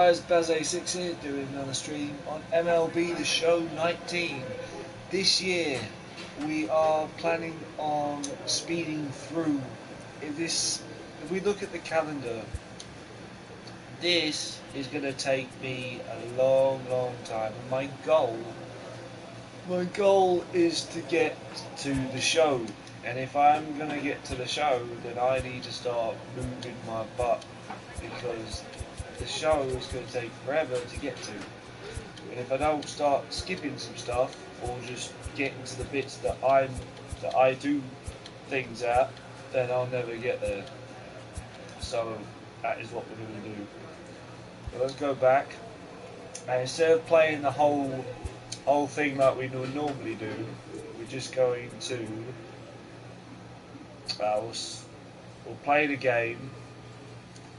Guys, Baz86 here doing another stream on MLB The Show 19. This year we are planning on speeding through. If we look at the calendar, this is going to take me a long time. And my goal is to get to the show. And if I'm going to get to the show, then I need to start moving my butt, because the show is going to take forever to get to. And if I don't start skipping some stuff, or just getting to the bits that I do things at, then I'll never get there. So that is what we're going to do. So let's go back, and instead of playing the whole thing like we would normally do, we're just going to we'll play the game,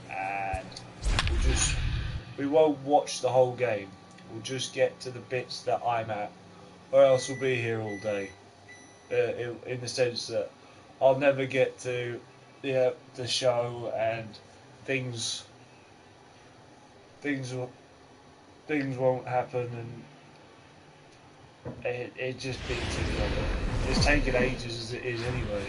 and we won't watch the whole game. We'll just get to the bits that I'm at, or else we'll be here all day. In the sense that I'll never get to the show, and things won't happen, and it just be too long. It's taking ages as it is anyway.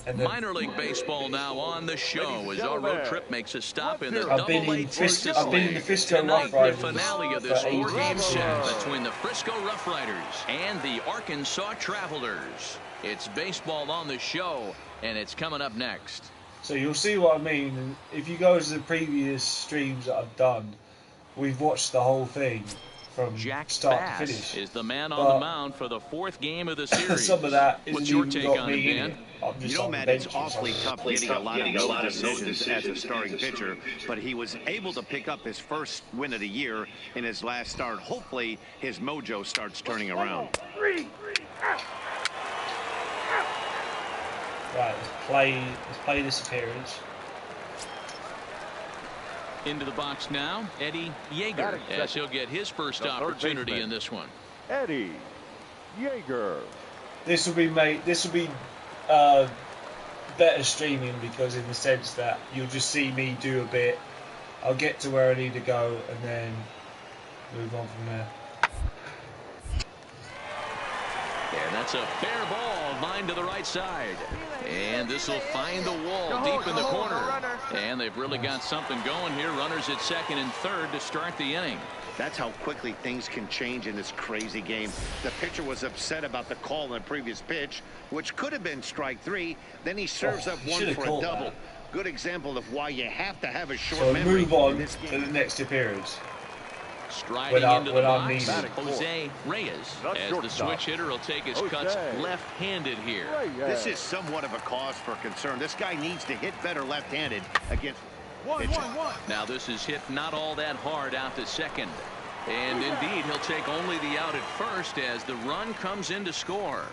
And Minor League Baseball now on the show as our road trip makes a stop in the I've been in the Frisco Rough Riders. The finale of this four-game set between the Frisco Rough Riders and the Arkansas Travelers. It's baseball on the show, and it's coming up next. So you'll see what I mean. And if you go to the previous streams that I've done, we've watched the whole thing from Jack start Bass to finish. is the man on the mound for the fourth game of the series. Some of that What's your take on it, Dan? You know, Matt, it's awfully tough getting a lot of no decisions as a starting pitcher, but he was able to pick up his first win of the year in his last start. Hopefully, his mojo starts turning around. Right, let's play this appearance. Into the box now, Eddie Yeager, as he'll get his first opportunity in this one. Eddie Yeager. This will be better streaming, because in the sense that you'll just see me do a bit, I'll get to where I need to go, and then move on from there. And that's a fair ball, line to the right side. And this will find the wall deep in the corner. And they've really got something going here. Runners at second and third to start the inning. That's how quickly things can change in this crazy game. The pitcher was upset about the call in the previous pitch, which could have been strike three. Then he serves up one for a double. Good example of why you have to have a short memory. Move on to the next appearance. Striding into the box, Jose Reyes, as the switch hitter will take his cuts left-handed here. This is somewhat of a cause for concern. This guy needs to hit better left-handed against pitching. Now this is hit not all that hard out to second. And indeed, he'll take only the out at first as the run comes in to score.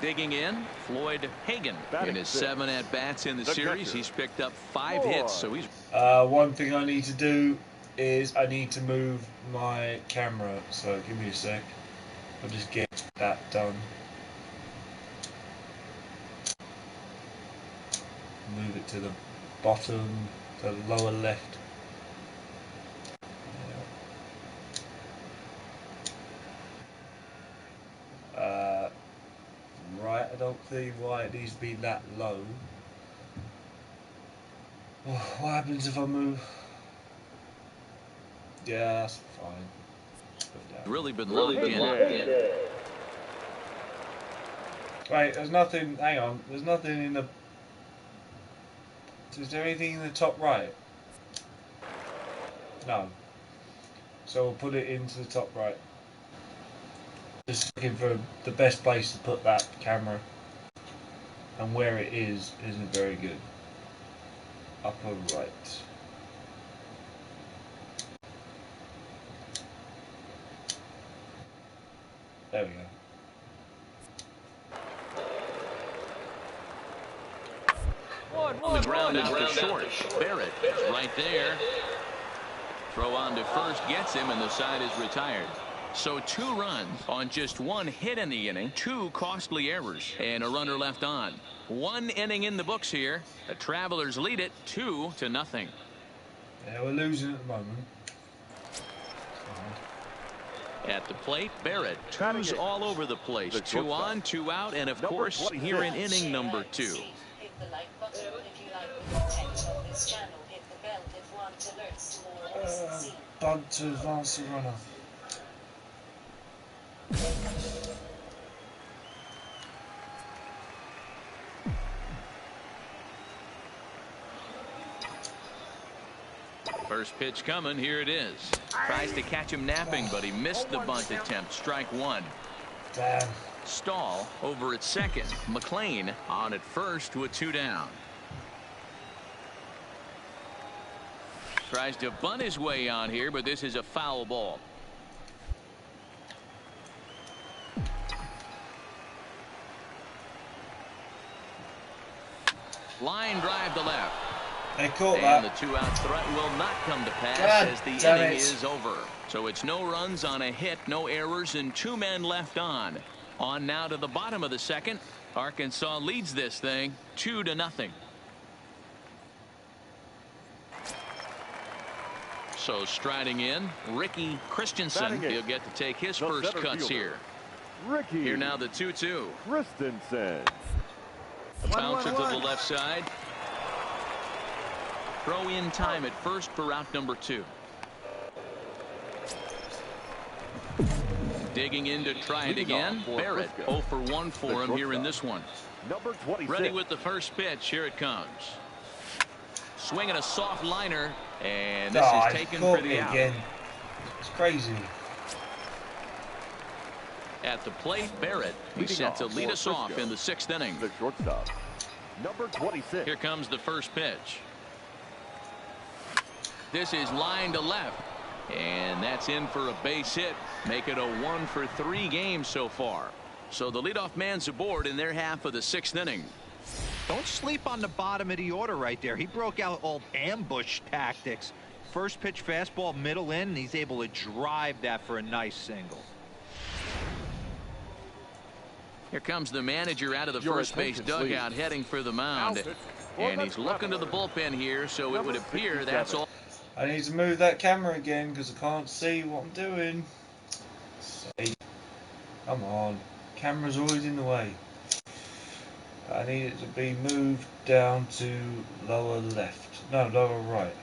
Digging in, Floyd Hagan. In his 7 at-bats in the series, he's picked up 5 hits, so he's... One thing I need to do is I need to move my camera, so give me a sec. I'll just get that done. Move it to the bottom, to the lower left. Right, I don't see why it needs to be that low. What happens if I move? Yeah, that's fine. Really been locked in. Right, there's nothing, hang on, there's nothing in the... Is there anything in the top right? No. So we'll put it into the top right. Just looking for the best place to put that camera, and where it is isn't very good. Upper right. There we go. On the ground out to short. Barrett is right there. Throw on to first gets him, and the side is retired. So 2 runs on just 1 hit in the inning, 2 costly errors, and a runner left on. 1 inning in the books here. The Travelers lead it 2-0. Yeah, we're losing at the moment. At the plate, Barrett. Twos all over the place. 2 on, 2 out, and of course, here in inning number 2. Hit the like button if you like the content of this channel. Hit the bell if you want alerts to more awesome. Bunt to advance the runner. First pitch coming. Here it is. Tries to catch him napping, but he missed the bunt attempt. Strike 1. Damn. Stahl over at second. McLean on at first with 2 down. Tries to bunt his way on here, but this is a foul ball. Line drive to left. They caught And that. the 2-out threat will not come to pass God as the damn inning it. is over. So it's no runs on a hit, no errors, and 2 men left on. On now to the bottom of the second. Arkansas leads this thing 2-0. So striding in, Ricky Christensen. He'll get to take his first cuts here. Ricky. Here now the 2-2. Christensen. Bouncer to the left side. Throw in time at first for route number 2. Digging in to try it again. Barrett 0 for 1 for him here in this one. Number 26. Ready with the first pitch. Here it comes. Swinging a soft liner, and this is taken for the out. Again. It's crazy. At the plate, Barrett. He's set to lead us off in the 6th inning. The shortstop. Number 26. Here comes the first pitch. This is line to left, and that's in for a base hit. Make it a 1 for 3 game so far. So the leadoff man's aboard in their half of the 6th inning. Don't sleep on the bottom of the order right there. He broke out old ambush tactics. First pitch fastball middle in, and he's able to drive that for a nice single. Here comes the manager out of the first base dugout heading for the mound. And he's looking to the bullpen here, so it would appear that's all. I need to move that camera again because I can't see what I'm doing. Come on. Camera's always in the way. I need it to be moved down to lower left. No, lower right.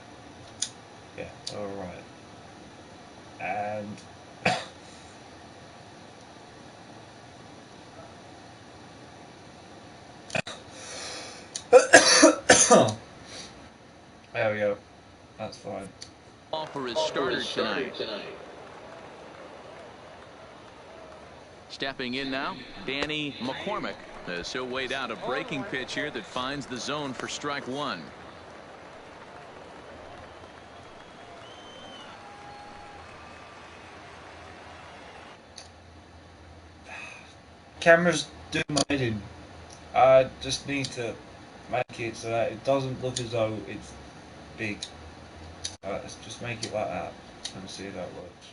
Yeah, lower right. And there we go. That's fine. For his starter tonight. Stepping in now, Danny McCormick. As he'll wait out a breaking pitch here that finds the zone for strike 1. Cameras do my head in. I just need to make it so that it doesn't look as though it's big. Let's just make it like that and see if that works.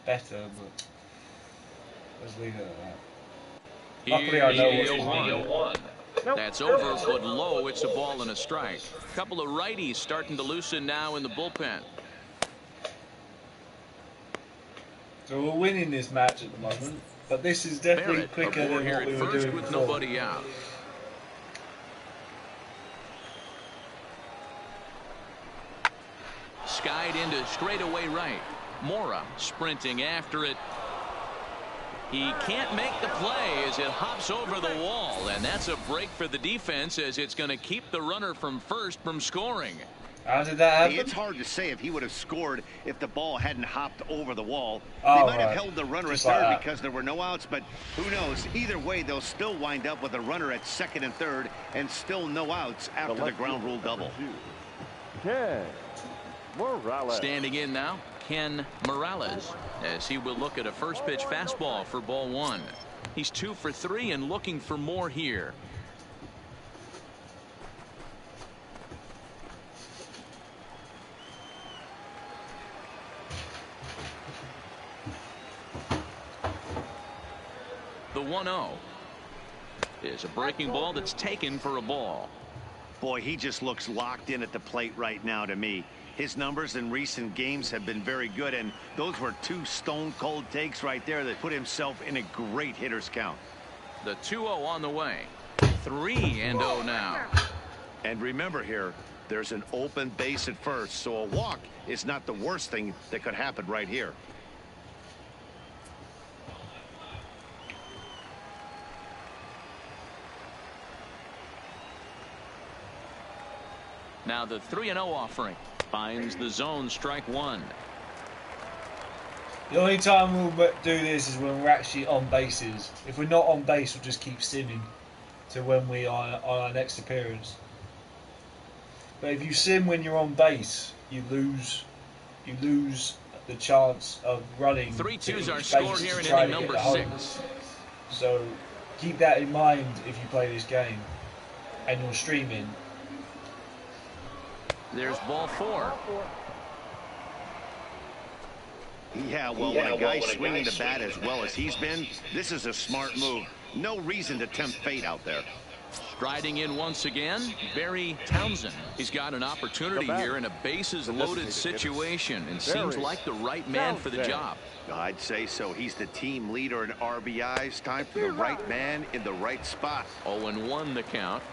Better, but let's leave it at that. Luckily, I know what's one. That's over, but low. It's a ball and a strike. A couple of righties starting to loosen now in the bullpen. So we're winning this match at the moment, but this is definitely Barrett quicker than here what we at were first doing with before. nobody out. Skied into straightaway right. Mora sprinting after it. He can't make the play as it hops over the wall, and that's a break for the defense as it's going to keep the runner from first from scoring. How did that happen? It's hard to say if he would have scored if the ball hadn't hopped over the wall. Oh, they might have right. held the runner Just at like third that. because there were no outs, but who knows? Either way, they'll still wind up with a runner at second and third and still no outs after the ground rule double. Ken Morales. Standing in now, Ken Morales, as he will look at a first pitch fastball for ball 1. He's 2 for 3 and looking for more here. The 1-0 is a breaking ball that's taken for a ball. Boy, he just looks locked in at the plate right now to me. His numbers in recent games have been very good, and those were two stone-cold takes right there that put himself in a great hitter's count. The 2-0 on the way. 3-0 now. And remember here, there's an open base at first, so a walk is not the worst thing that could happen right here. Now the 3-0 offering finds the zone, strike one. The only time we'll do this is when we're actually on bases. If we're not on base, we'll just keep simming to when we are on our next appearance. But if you sim when you're on base, you lose the chance of running. 3-2's our score here in inning number 6. So keep that in mind if you play this game and you're streaming. There's ball 4. Yeah, well, when a guy's swinging the bat as well as he's been, this is a smart move. No reason to tempt fate out there. Striding in once again, Barry Townsend. He's got an opportunity here in a bases-loaded situation and seems like the right man for the job. I'd say so. He's the team leader in RBIs. Time for the right man in the right spot. 0-1 the count.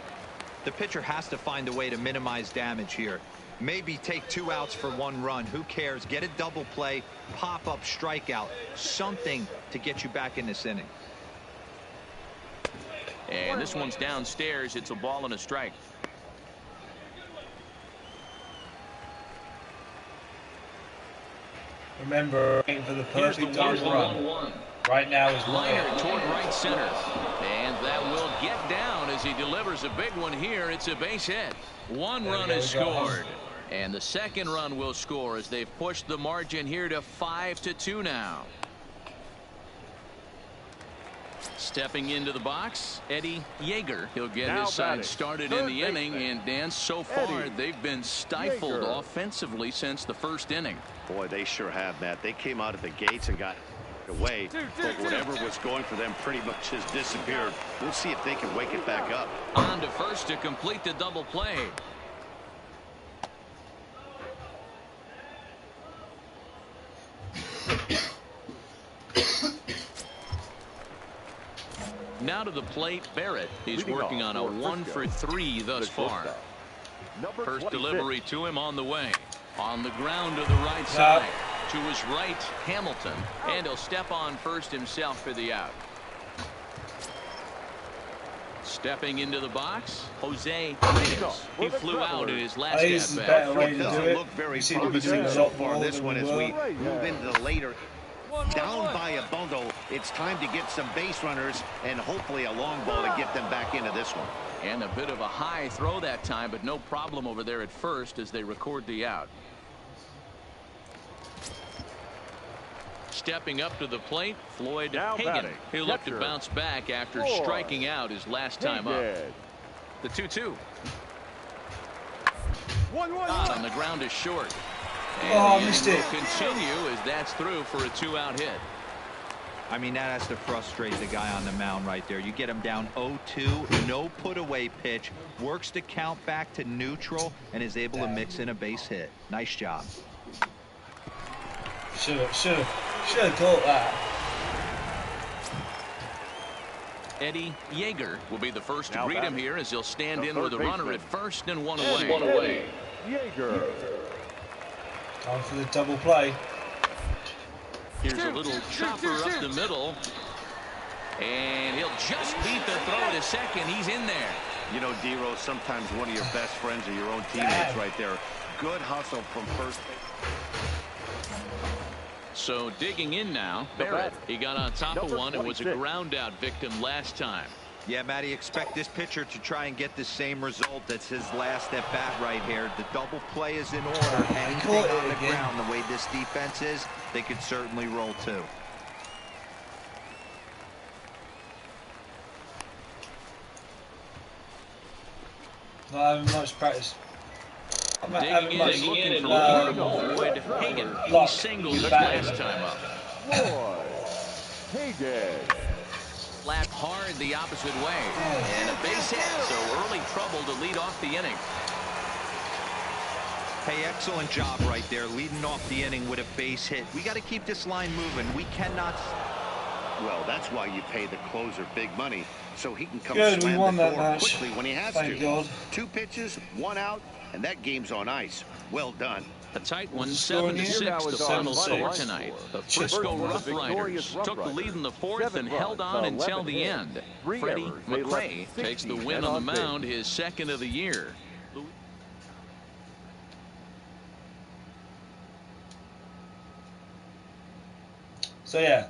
The pitcher has to find a way to minimize damage here. Maybe take 2 outs for 1 run. Who cares? Get a double play, pop up, strikeout, something to get you back in this inning. And this one's downstairs. It's a ball and a strike. Remember, waiting for the perfect time run. Right now is liner toward right center. And that will get down as he delivers a big one here. It's a base hit. 1 run is scored. And the second run will score as they've pushed the margin here to 5-2 now. Stepping into the box, Eddie Yeager. He'll get his side started in the inning. And Dan, so far they've been stifled offensively since the first inning. Boy, they sure have, Matt. They came out of the gates and got away, but whatever was going for them pretty much has disappeared. We'll see if they can wake it back up. On to first to complete the double play. Now to the plate, Barrett. He's working on a 1-for-3 thus far. First delivery to him on the way. On the ground to the right side. To his right, Hamilton. And he'll step on first himself for the out. Stepping into the box, Jose Reyes. He flew out in his last at bat. It doesn't look very promising so far this one as we move into the later. Down by a bundle, it's time to get some base runners and hopefully a long ball to get them back into this one. And a bit of a high throw that time, but no problem over there at first as they record the out. Stepping up to the plate, Floyd Hagan. He'll look to bounce back after striking out his last time up. The 2-2. On the ground is short. And missed it. Continue as that's through for a 2-out hit. I mean, that has to frustrate the guy on the mound right there. You get him down 0-2, no put away pitch, works the count back to neutral, and is able to mix in a base hit. Nice job. Should have caught that. Eddie Yeager will be the first to greet him here as he'll stand in with a runner at first and one away. Yeager. Time for the double play. Here's a little chopper up the middle. And he'll just beat the throw to second. He's in there. You know, D-Rose, sometimes one of your best friends are your own teammates right there. Good hustle from first base. So digging in now, Barrett. He got on top of one and was a ground out victim last time. Yeah, Matty, expect this pitcher to try and get the same result. That's his last at bat right here. The double play is in order. Anything on the ground, the way this defense is, they could certainly roll too. Not having much practice. Digging in and looking for Floyd Hagan. He singled last time up. Floyd Hagan. flat hard the opposite way. And a base hit, so early trouble to lead off the inning. Hey, excellent job right there, leading off the inning with a base hit. We got to keep this line moving. We cannot. Well, that's why you pay the closer big money, so he can come Good, we slam won the that door match. quickly when he has Thank to. God. 2 pitches, 1 out, and that game's on ice. Well done. A tight one, What's the score 7-6, here? Now the is final our score final tonight. score. The Frisco Versus Rough the victorious Riders Rough took the lead in the fourth 7 and held on runs, until 11 the hits, end. 3 Freddie errors. They left McRae takes the 60 win men on the on base. mound, his second of the year. So yeah,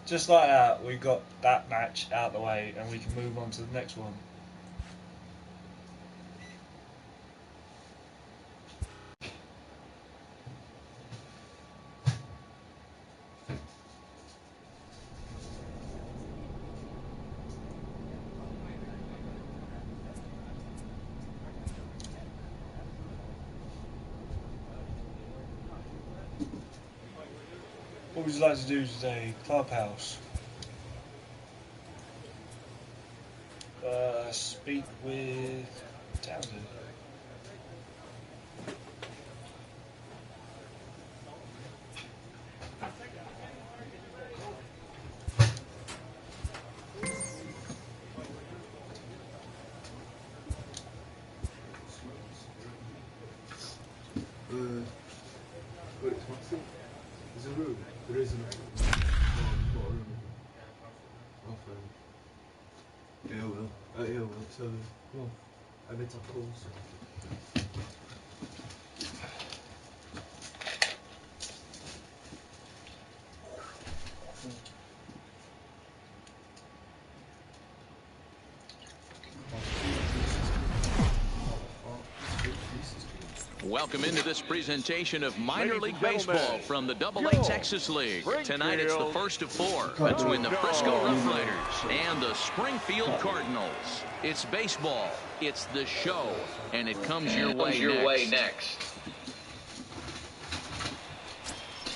just like that, we got that match out of the way, and we can move on to the next one. What would you like to do today? Clubhouse. Speak with Townsend. There's a room. There is a room. No, not a room. Off room. Yeah, well. Yeah, well. So, well, I bet I'll call. Welcome into this presentation of minor Ladies league and gentlemen, baseball from the AA Joe Texas League. Springfield Tonight it's the first of 4 between the Frisco Rough Riders and the Springfield Cardinals. It's baseball, it's the show, and it comes your way next.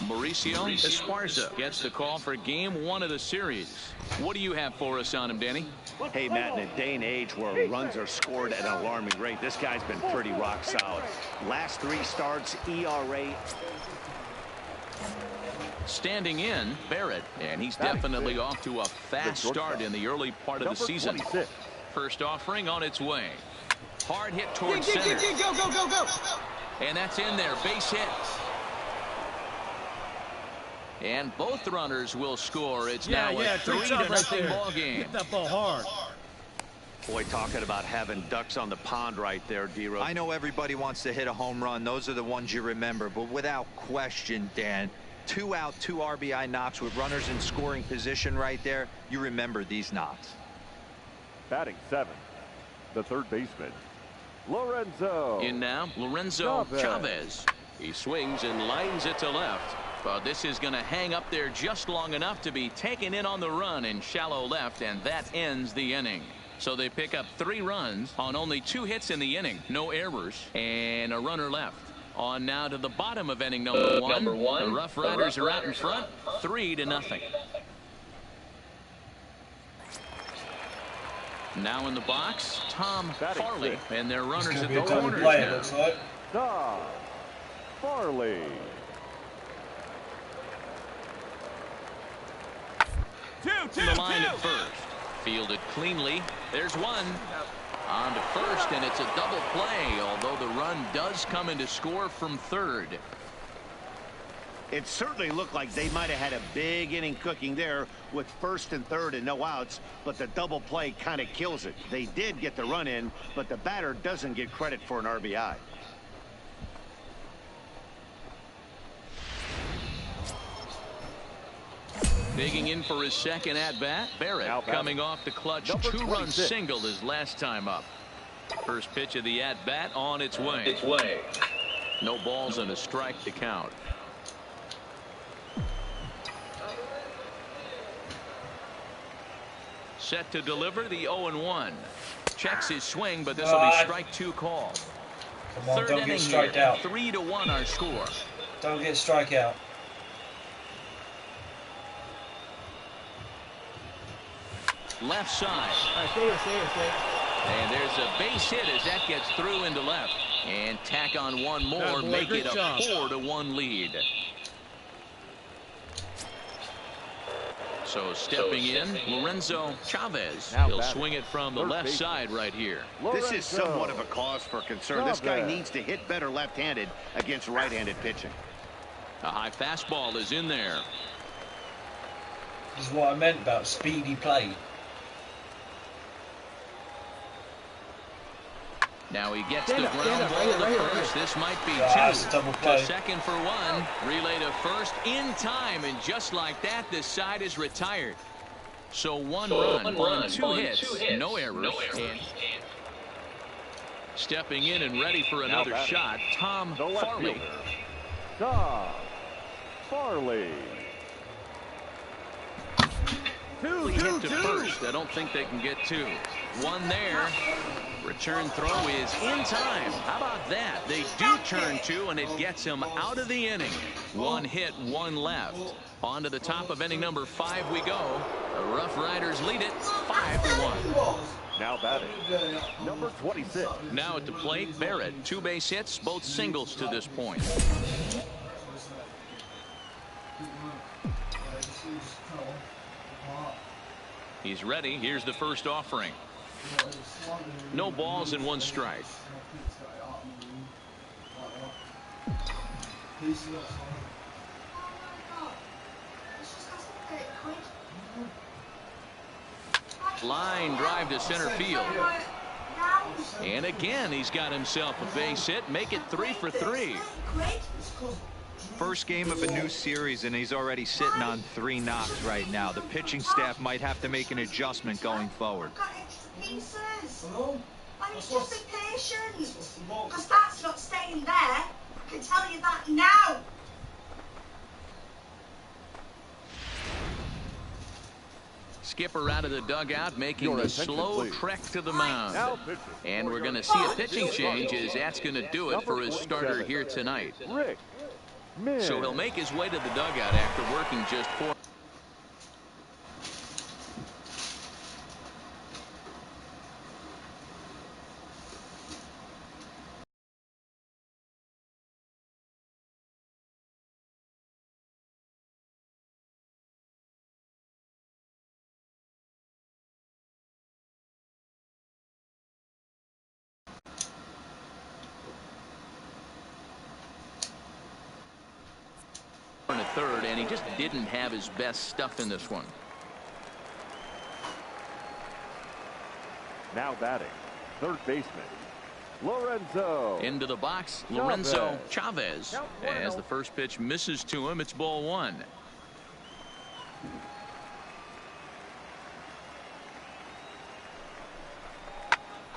Mauricio Esparza gets the call for game 1 of the series. What do you have for us on him, Danny? Hey, Matt, in a day and age where runs are scored at an alarming rate, this guy's been pretty rock solid. Last 3 starts, ERA. Standing in, Barrett, and he's definitely off to a fast start in the early part of the season. 26. First offering on its way. Hard hit towards center. Go. And that's in there, base hit. And both runners will score. It's now a 3-0 ball game. Hit that ball hard. Boy, talking about having ducks on the pond right there, D-Rose. I know everybody wants to hit a home run. Those are the ones you remember. But without question, Dan, 2 out, 2 RBI knocks with runners in scoring position right there. You remember these knocks. Batting 7, the third baseman, Lorenzo. In now, Lorenzo Chavez. He swings and lines it to left. But this is going to hang up there just long enough to be taken in on the run in shallow left, and that ends the inning. So they pick up 3 runs on only 2 hits in the inning, no errors, and a runner left. On now to the bottom of inning number one. The Rough Riders are out in front, 3-0. Now in the box, Tom Farley, and their runners at the corners now. Tom Farley. To the line at first. Fielded cleanly. There's one. On to first, and it's a double play, although the run does come in to score from third. It certainly looked like they might have had a big inning cooking there with first and third and no outs, but the double play kind of kills it. They did get the run in, but the batter doesn't get credit for an RBI. Digging in for his second at-bat, Barrett coming off the clutch 2-run single his last time up. First pitch of the at-bat on its way. No balls and a strike to count. Set to deliver the 0-1. Checks his swing, but this will be strike 2 call. Come on, Third don't get inning strike here, out. 3-1 our score. Don't get strike out. left side. All right, stay here, stay here, stay. And there's a base hit as that gets through into left. And tack on one more, make it a 4-1 lead. So stepping in, Lorenzo Chavez. He'll swing it from the left side right here. This is somewhat of a cause for concern. This guy needs to hit better left-handed against right-handed pitching. A high fastball is in there. This is what I meant about speedy play. Now he gets the ground ball to first. This might be two. To second for one. Relay to first in time. And just like that, this side is retired. So one run on two hits. No errors. And stepping in and ready for another shot, Tom Farley. Tom Farley. Hit to first. I don't think they can get two. One there. Return throw is in time. How about that? They do turn two, and it gets him out of the inning. One hit, one left. On to the top of inning number 5 we go. The Rough Riders lead it 5-1. Now batting, number 26. Now at the plate, Barrett. 2 base hits, both singles to this point. He's ready. Here's the first offering. No balls and 1 strike. Line drive to center field. And again, he's got himself a base hit. Make it 3 for 3. First game of a new series, and he's already sitting on 3 knocks right now. The pitching staff might have to make an adjustment going forward. Pieces. I mean, just be patient, because that's not staying there. I can tell you that now. Skipper out of the dugout, making the slow trek to the mound. And we're going to see a pitching change, as that's going to do it for his starter here tonight. So he'll make his way to the dugout after working just 4. In the third, and he just didn't have his best stuff in this one. Now batting, third baseman, Lorenzo. Into the box, Lorenzo Chavez. As the first pitch misses to him, it's ball 1.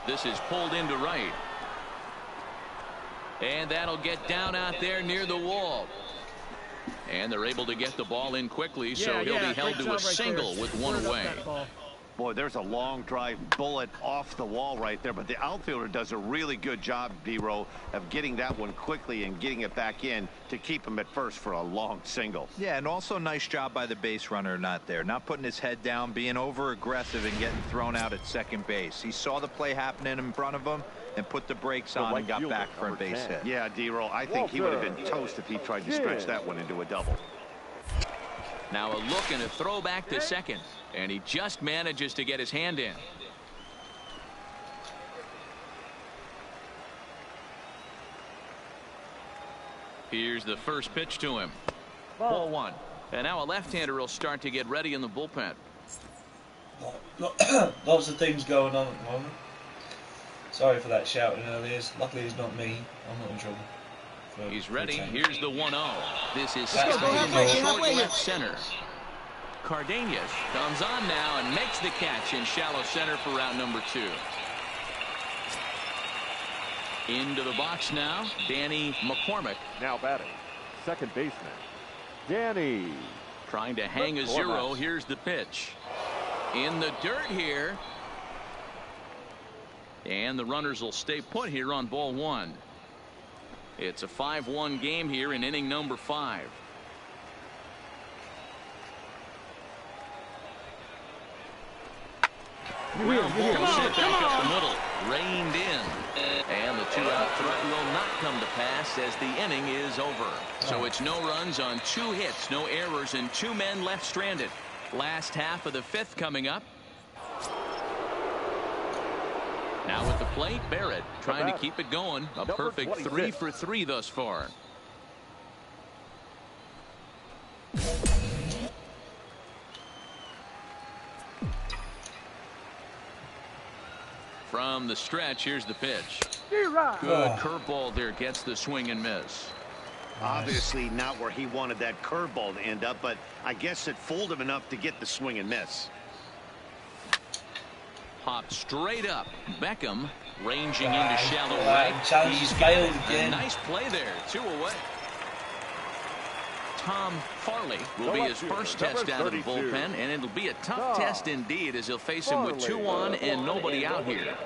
This is pulled into right. And that'll get down out there near the wall. And they're able to get the ball in quickly, so he'll be held to a single with 1 away. Boy, there's a long drive bullet off the wall right there, but the outfielder does a really good job, D-Row, of getting that one quickly and getting it back in to keep him at first for a long single. Yeah, and also nice job by the base runner not putting his head down, being over aggressive and getting thrown out at second base. He saw the play happening in front of him and put the brakes on and got back for a base hit. Yeah, D-Row, I think he would have been toast if he tried to stretch that one into a double. Now a look and a throw back to second, and he just manages to get his hand in. Here's the first pitch to him. Ball 1. And now a left-hander will start to get ready in the bullpen. Lots of things going on at the moment. Sorry for that shouting earlier. Luckily it's not me. I'm not in trouble. He's ready. Here's the 1-0. This is short left center. Cardenas comes on now and makes the catch in shallow center for round number 2. Into the box now, Danny McCormick. Now batting, second baseman, Danny. Trying to hang a 0. Here's the pitch. In the dirt here. And the runners will stay put here on ball 1. It's a 5-1 game here in inning number 5. Ground ball sent back up the middle. Reined in. And the two-out threat will not come to pass as the inning is over. So it's no runs on 2 hits, no errors, and 2 men left stranded. Last half of the 5th coming up. Now at the plate, Barrett trying to keep it going. A perfect 3 for 3 thus far. From the stretch, here's the pitch. Good curveball there, gets the swing and miss. Obviously not where he wanted that curveball to end up, but I guess it fooled him enough to get the swing and miss. Popped straight up. Beckham ranging into shallow right. He's failed again. Nice play there. 2 away. Tom Farley will be his first test out of the bullpen, and it'll be a tough test indeed as he'll face him with 2 on and nobody out here.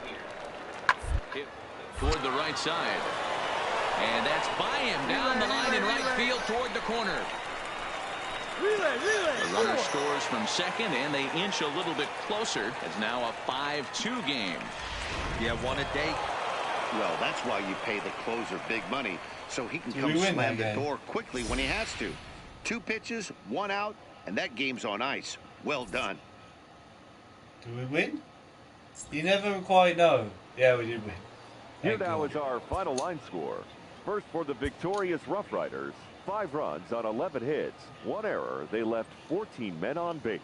Toward the right side. And that's by him down the line in right field toward the corner. The runner scores from second, and they inch a little bit closer. It's now a 5-2 game. Yeah, 1 a day. Well, that's why you pay the closer big money, so he can come slam the door quickly when he has to. 2 pitches, 1 out, and that game's on ice. Well done. Do we win? You never quite know. Yeah, we did win. Here now is our final line score. First for the victorious Rough Riders, 5 runs on 11 hits, 1 error. They left 14 men on base.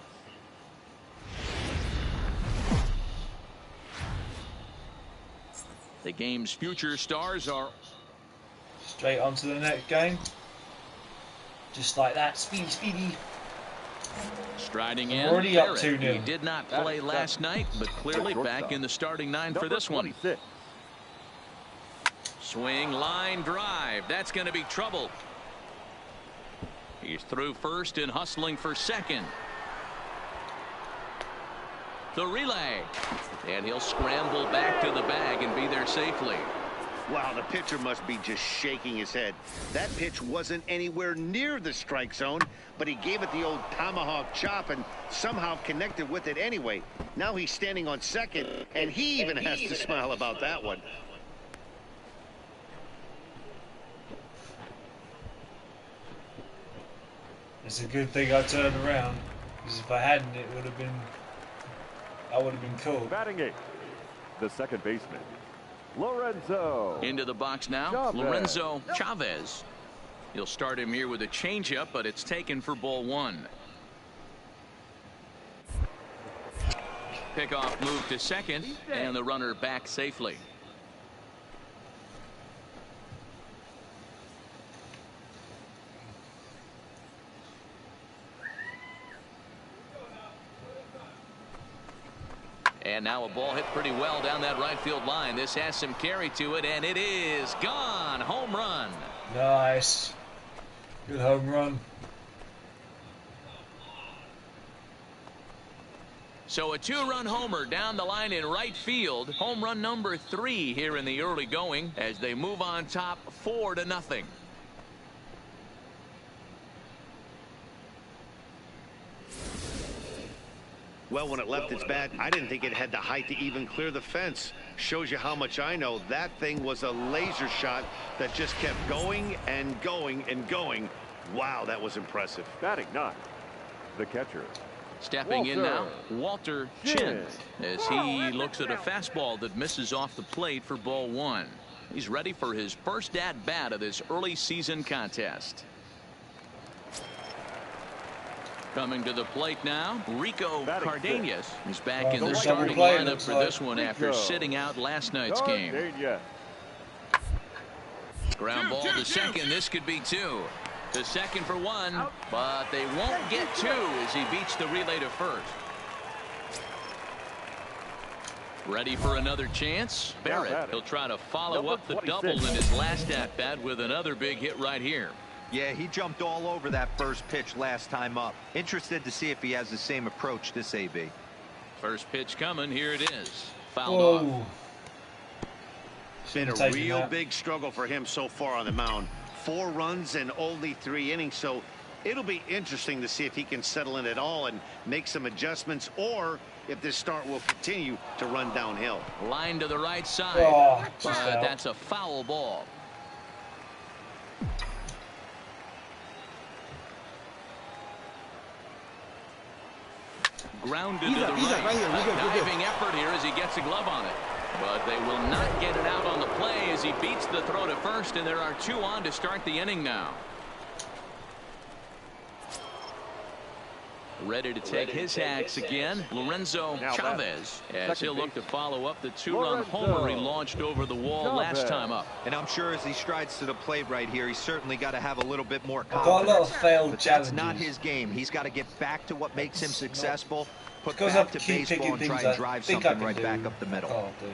The game's future stars are straight on to the next game. Just like that. Speedy. Striding in. Already up 2-0. He did not play last night, but clearly back in the starting 9 for this one. Swing, line drive. That's going to be trouble. He's through first and hustling for second. The relay. And he'll scramble back to the bag and be there safely. Wow, the pitcher must be just shaking his head. That pitch wasn't anywhere near the strike zone, but he gave it the old tomahawk chop and somehow connected with it anyway. Now he's standing on second, and he even has to smile about that one. It's a good thing I turned around, because if I hadn't, I would have been cool. Batting 8, the second baseman, Lorenzo. Into the box now, Chavez. Lorenzo Chavez. He'll start him here with a changeup, but it's taken for ball 1. Pickoff move to second, and the runner back safely. And now a ball hit pretty well down that right field line. This has some carry to it, and it is gone. Home run. Nice. Good home run. So a 2-run homer down the line in right field. Home run number 3 here in the early going as they move on top 4-0. Well, when it left its bat, I didn't think it had the height to even clear the fence. Shows you how much I know. That thing was a laser shot that just kept going and going and going. Wow, that was impressive. Batting 9, the catcher. Stepping in now, Walter Chin, as he looks at a fastball that misses off the plate for ball 1. He's ready for his first at-bat of this early season contest. Coming to the plate now, Rico Cardenas is back in the starting lineup for this one after sitting out last night's game. Ground ball to second. This could be 2. To second for 1, but they won't get 2 as he beats the relay to first. Ready for another chance. Barrett, he'll try to follow up the double in his last at-bat with another big hit right here. Yeah, he jumped all over that first pitch last time up. Interested to see if he has the same approach this AB. First pitch coming. Here it is. Fouled off. It's been a real big struggle for him so far on the mound. 4 runs and only 3 innings, so it'll be interesting to see if he can settle in at all and make some adjustments, or if this start will continue to run downhill. Line to the right side. Oh, But that's a foul ball. Grounded to the right. A diving effort here as he gets a glove on it. But they will not get it out on the play as he beats the throw to first, and there are 2 on to start the inning now. Ready to take his hacks again, Lorenzo Chavez, as he'll look to follow up the 2-run homer he launched over the wall last time up. And I'm sure as he strides to the plate right here, he's certainly got to have a little bit more confidence. Got a lot of failed but challenges. that's not his game. He's got to get back to what makes him successful, put Because back I to keep baseball picking and try things and I drive think something I right can back do. up the middle. Can't do.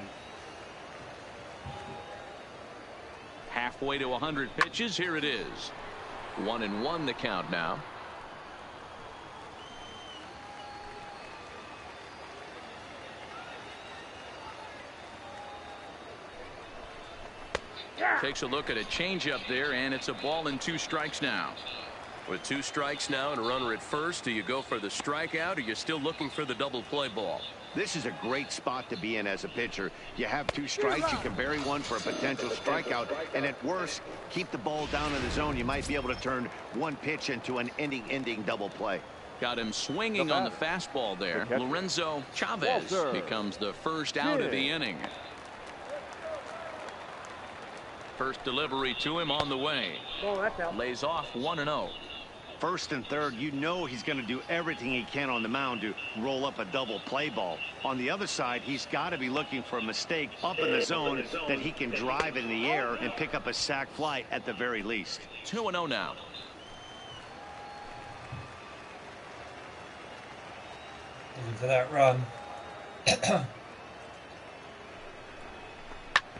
Halfway to 100 pitches. Here it is. 1-1 the count now. Takes a look at a changeup there, and it's a ball and 2 strikes now. With 2 strikes now and a runner at first, do you go for the strikeout, or you're still looking for the double play ball? This is a great spot to be in as a pitcher. You have 2 strikes, you can bury one for a potential strikeout, and at worst, keep the ball down in the zone. You might be able to turn one pitch into an ending double play. Got him swinging on the fastball there. Lorenzo Chavez becomes the first out of the inning. First delivery to him on the way. Lays off 1-0. First and third, you know he's going to do everything he can on the mound to roll up a double play ball. On the other side, he's got to be looking for a mistake up in the zone that he can drive in the air and pick up a sac fly at the very least. 2-0 now. Looking for that run.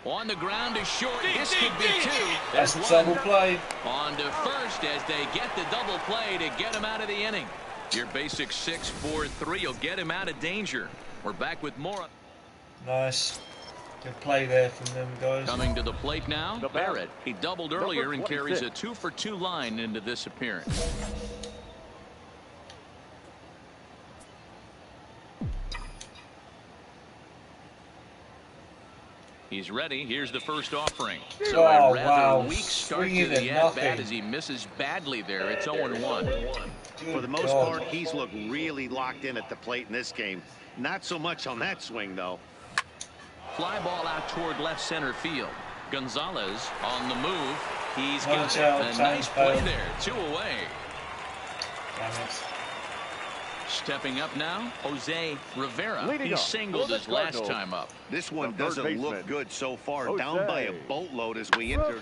On the ground is short. This could be 2. That's a double play. On to first as they get the double play to get him out of the inning. Your basic 6-4-3 will get him out of danger. We're back with more. Nice. Good play there from them guys. Coming to the plate now, Barrett. He doubled earlier and carries a 2-for-2 line into this appearance. He's ready. Here's the first offering. So a rather weak start to the at-bat as he misses badly there. It's 0-1. For the most part, he's looked really locked in at the plate in this game. Not so much on that swing, though. Fly ball out toward left center field. Gonzalez on the move. He's got a nice play there. 2 away. Damn it. Stepping up now, Jose Rivera. He singled his last time up. This one doesn't look good so far. Down by a boatload as we enter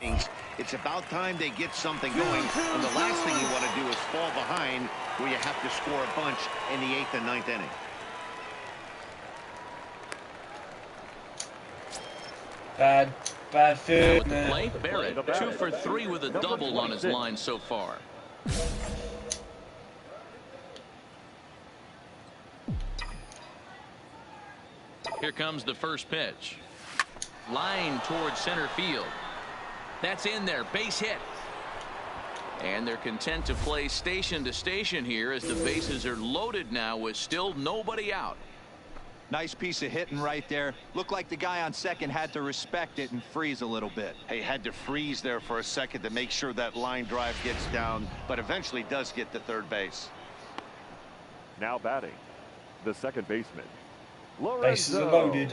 things. It's about time they get something going. And the last thing you want to do is fall behind where you have to score a bunch in the 8th and 9th inning. Bad fit. Now at the plate, Barrett 2-for-3 with a double on his line so far. Here comes the first pitch. Line towards center field. That's in there. Base hit. And they're content to play station to station here as the bases are loaded now with still nobody out. Nice piece of hitting right there. Looked like the guy on second had to respect it and freeze a little bit. He had to freeze there for a second to make sure that line drive gets down, but eventually does get to third base. Now batting, the second baseman. Bases are loaded.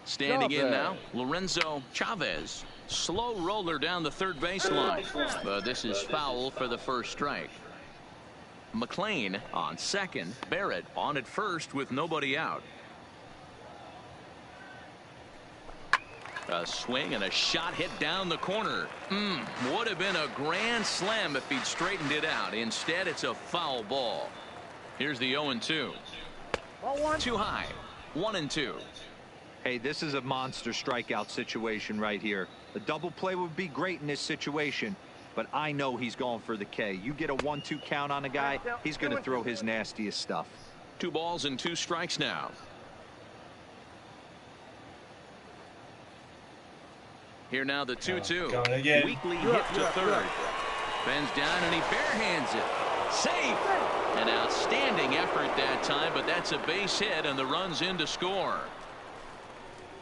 Standing in now, Lorenzo Chavez. Slow roller down the third baseline. But this is foul for the first strike. McLean on second. Barrett on at first with nobody out. A swing and a shot hit down the corner. Would have been a grand slam if he'd straightened it out. Instead, it's a foul ball. Here's the 0-2. Too high. 1-2. Hey, this is a monster strikeout situation right here. A double play would be great in this situation, but I know he's going for the K. You get a 1-2 count on a guy, he's going to throw his nastiest stuff. 2 balls and 2 strikes now. Here now the 2-2. Weakly hit to third. Bends down and he barehands it. Safe. An outstanding effort that time, but that's a base hit, and the run's in to score.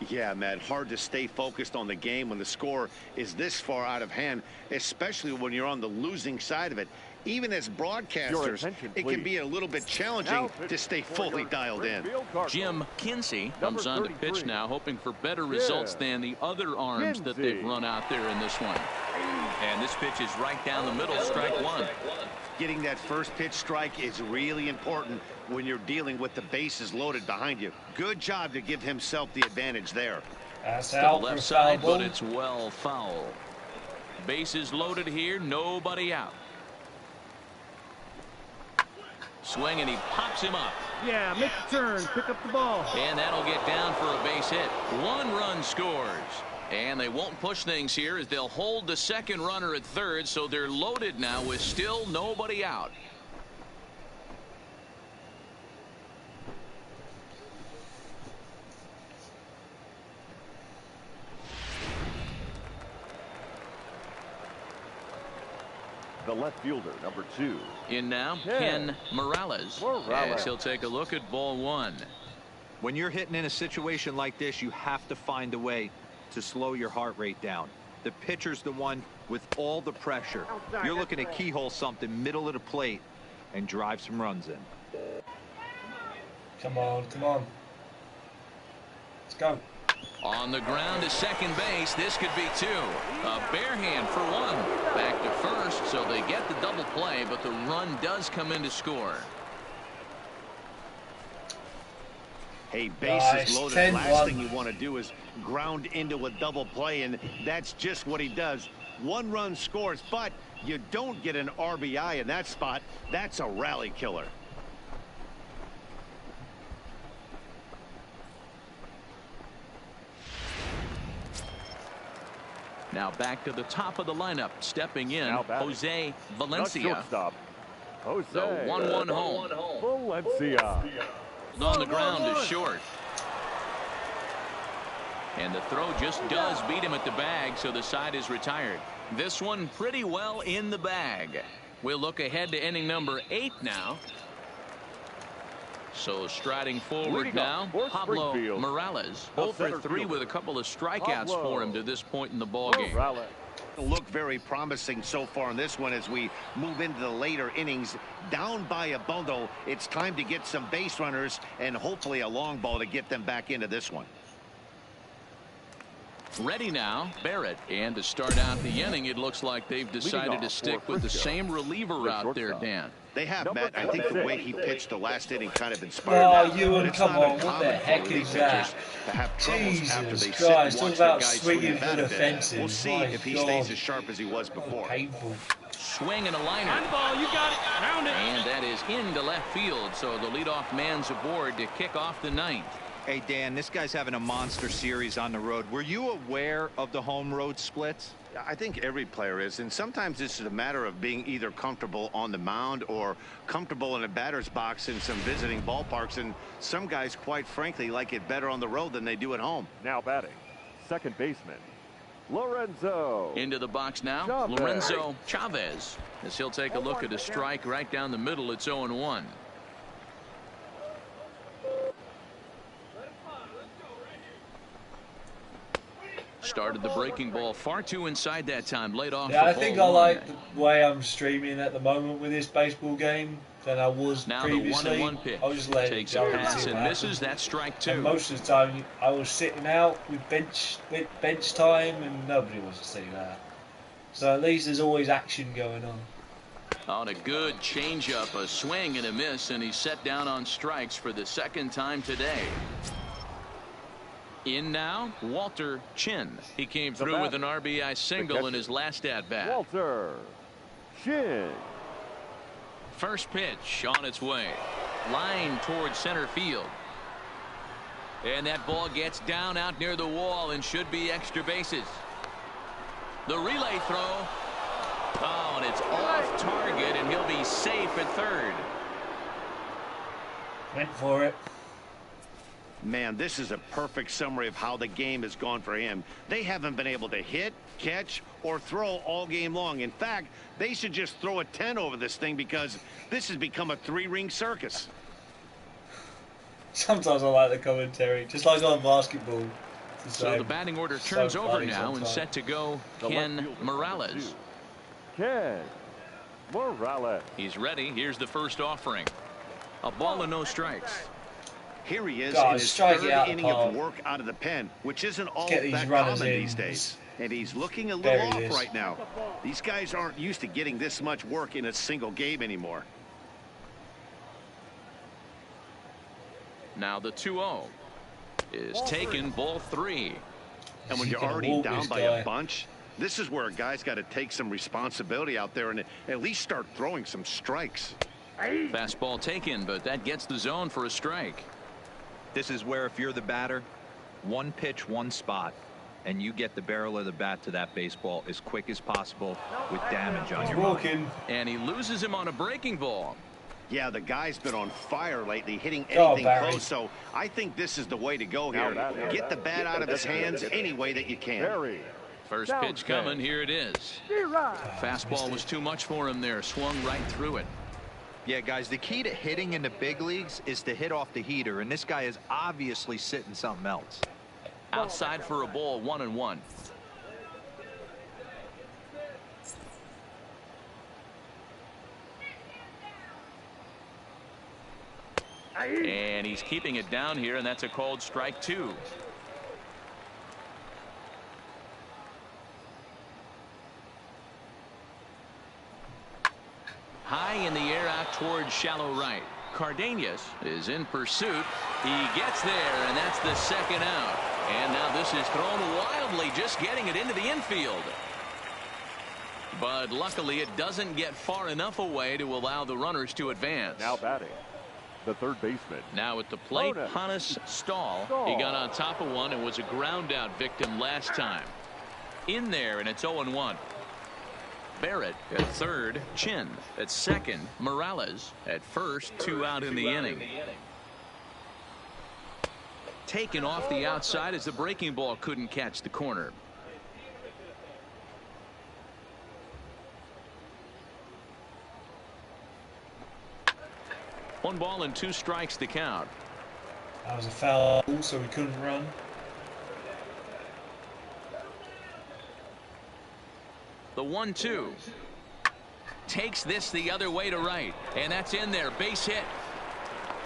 Yeah, Matt, hard to stay focused on the game when the score is this far out of hand, especially when you're on the losing side of it. Even as broadcasters, it can be a little bit challenging to stay fully dialed in. Jim Kinsey comes on to pitch now, hoping for better results than the other arms that they've run out there in this one. And this pitch is right down the middle, strike one. Getting that first pitch strike is really important when you're dealing with the bases loaded behind you. Good job to give himself the advantage there. That's out the left side, but it's well foul. Bases loaded here, nobody out. Swing, and he pops him up. Yeah, make the turn, pick up the ball. And that'll get down for a base hit. 1 run scores. And they won't push things here as they'll hold the second runner at third, so they're loaded now with still nobody out. The left fielder, number 2. In now, Ken Morales. As he'll take a look at ball 1. When you're hitting in a situation like this, you have to find a way to slow your heart rate down. The pitcher's the one with all the pressure. You're looking to keyhole something middle of the plate and drive some runs in. Come on, come on. Let's go. On the ground to second base. This could be 2. A bare hand for 1. Back to first, so they get the double play, but the run does come in to score. Hey, bases loaded. Last thing you want to do is ground into a double play, and that's just what he does. 1 run scores, but you don't get an RBI in that spot. That's a rally killer. Now back to the top of the lineup, stepping in, Jose Valencia. Jose. The 1-1 home. Valencia. On the ground is short. And the throw just does beat him at the bag, so the side is retired. This one pretty well in the bag. We'll look ahead to inning number 8 now. So striding forward now, Pablo Morales. 0 for 3 with a couple of strikeouts for him to this point in the ballgame. Look very promising so far in this one as we move into the later innings. Down by a bundle, it's time to get some base runners and hopefully a long ball to get them back into this one. Ready now, Barrett. And to start out the inning, it looks like they've decided to stick with the same reliever out there, Dan. They have, Matt. I think the way he pitched the last inning kind of inspired them. Euan, come on, what the heck is that? Jesus Christ, talk about swinging for the fences. We'll see if he stays as sharp as he was before. Painful. Swing and a liner. Ball, you got it. Round it. And that is into left field, so the leadoff man's aboard to kick off the 9th. Hey, Dan, this guy's having a monster series on the road. Were you aware of the home road splits? I think every player is, and sometimes it's a matter of being either comfortable on the mound or comfortable in a batter's box in some visiting ballparks, and some guys, quite frankly, like it better on the road than they do at home. Now batting, second baseman, Lorenzo. Into the box now, Chavez. Lorenzo Chavez, as he'll take a look at a strike right down the middle. It's 0-1. Started the breaking ball far too inside that time. Laid off. Yeah, I think I like the way I'm streaming at the moment with this baseball game than I was now previously. The 1-1 pitch. I was just letting takes a pass and misses. That's strike 2. And most of the time, I was sitting out with bench time, and nobody wants to see that. So at least there's always action going on. On a good changeup, a swing and a miss, and he's set down on strikes for the second time today. In now, Walter Chin. He came through with an RBI single in his last at-bat. Walter Chin. First pitch on its way. Line towards center field. And that ball gets down out near the wall and should be extra bases. The relay throw. Oh, and it's off target, and he'll be safe at third. Went for it. Man, this is a perfect summary of how the game has gone for him. They haven't been able to hit, catch, or throw all game long. In fact, they should just throw a 10 over this thing because this has become a 3-ring circus. Sometimes I like the commentary, just like on basketball. So the batting order turns over now and set to go Ken Morales. Ken Morales. He's ready. Here's the first offering. A ball and no strikes. Here he is in his third inning of work out of the pen, which isn't all that common these days. And he's looking a little off right now. These guys aren't used to getting this much work in a single game anymore. Now the 2-0 is taken, ball 3. And when you're already down by a bunch, this is where a guy's got to take some responsibility out there and at least start throwing some strikes. Fastball taken, but that gets the zone for a strike. This is where if you're the batter, one pitch, one spot, and you get the barrel of the bat to that baseball as quick as possible with damage on your body. And he loses him on a breaking ball. Yeah, the guy's been on fire lately, hitting anything close, so I think this is the way to go here. Get the bat out of his hands any way that you can. First pitch coming, here it is. Fastball was too much for him there, swung right through it. Yeah, guys, the key to hitting in the big leagues is to hit off the heater, and this guy is obviously sitting something else. Outside for a ball, 1-1. And he's keeping it down here, and that's a called strike 2. High in the air out towards shallow right. Cardenas is in pursuit. He gets there, and that's the second out. And now this is thrown wildly, just getting it into the infield. But luckily it doesn't get far enough away to allow the runners to advance. Now batting, the third baseman. Now at the plate, Hannes Stahl. He got on top of one and was a ground out victim last time. In there, and it's 0-1. Barrett at third, Chin at second, Morales at first, 2 out in the inning. Taken off the outside as the breaking ball couldn't catch the corner. One ball and 2 strikes to count. That was a foul, so we couldn't run. The 1-2 takes this the other way to right, and that's in there, base hit.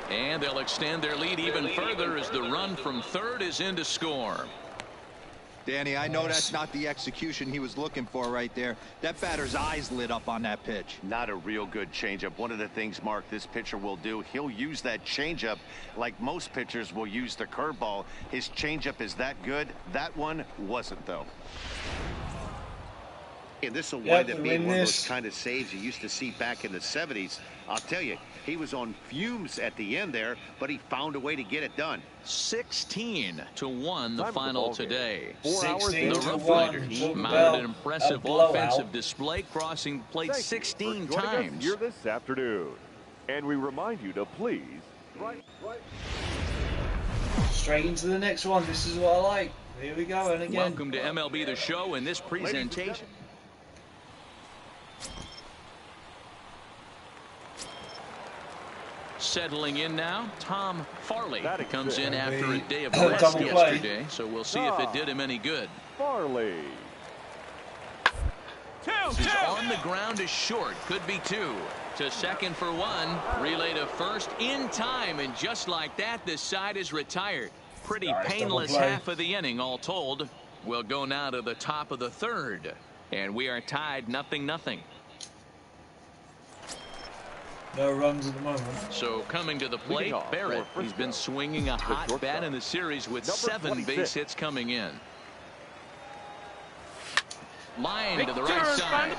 And they'll extend their lead even further as the run from third is in to score. Danny, I know that's not the execution he was looking for right there. That batter's eyes lit up on that pitch. Not a real good changeup. One of the things, Mark, this pitcher will do, he'll use that changeup like most pitchers will use the curveball. His changeup is that good. That one wasn't, though. And this will wind up being one of those kind of saves you used to see back in the 70s. I'll tell you, he was on fumes at the end there, but he found a way to get it done. 16-1 the final today. 16 the Rough Riders mounted an impressive offensive display, crossing plate 16 times. Here this afternoon. And we remind you to please straight into the next one. This is what I like. Here we go, and again. Welcome to MLB The Show in this presentation. Settling in now, Tom Farley comes in after a day of rest yesterday, so we'll see if it did him any good. Farley. He's on the ground is short, could be 2. To second for 1, relay to first in time, and just like that, this side is retired. Pretty painless half of the inning, all told. We'll go now to the top of the third, and we are tied 0-0. No runs at the moment. So coming to the plate, Barrett. He's been swinging a hot bat in the series with 7 base hits coming in. Line to the right side.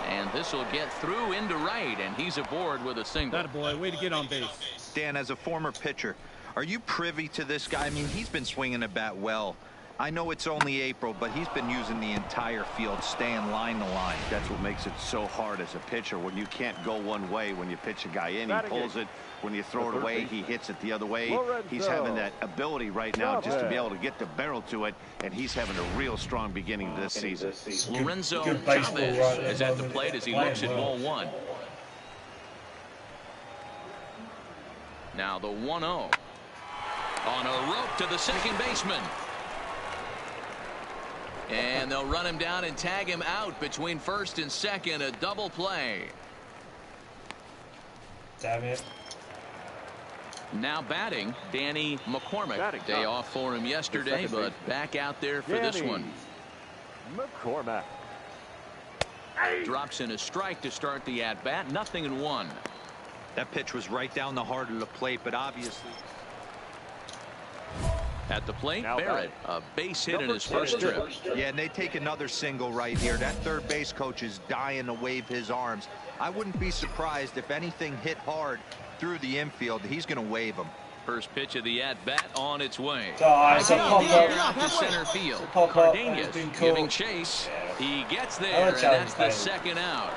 And this will get through into right, and he's aboard with a single. That boy, way to get on base. Dan, as a former pitcher, are you privy to this guy? I mean, he's been swinging the bat well. I know it's only April, but he's been using the entire field, staying line to line. That's what makes it so hard as a pitcher when you can't go one way. When you pitch a guy in, he pulls it. When you throw it away, he hits it the other way. He's having that ability right now just to be able to get the barrel to it, and he's having a real strong beginning to this season. Lorenzo good baseball Chavez right is at the plate as he looks at ball one. Now the 1-0 on a rope to the second baseman. And they'll run him down and tag him out between first and second. A double play. Damn it. Now batting, Danny McCormick. Day off for him yesterday, but back out there for this one. McCormick drops in a strike to start the at-bat. 0-1. That pitch was right down the heart of the plate, but obviously. At the plate, Barrett, a base hit in his first trip. Yeah, and they take another single right here. That third base coach is dying to wave his arms. I wouldn't be surprised if anything hit hard through the infield. He's going to wave them. First pitch of the at-bat on its way. It's Out to center field. Cardenas giving chase. He gets there, and that's the second out.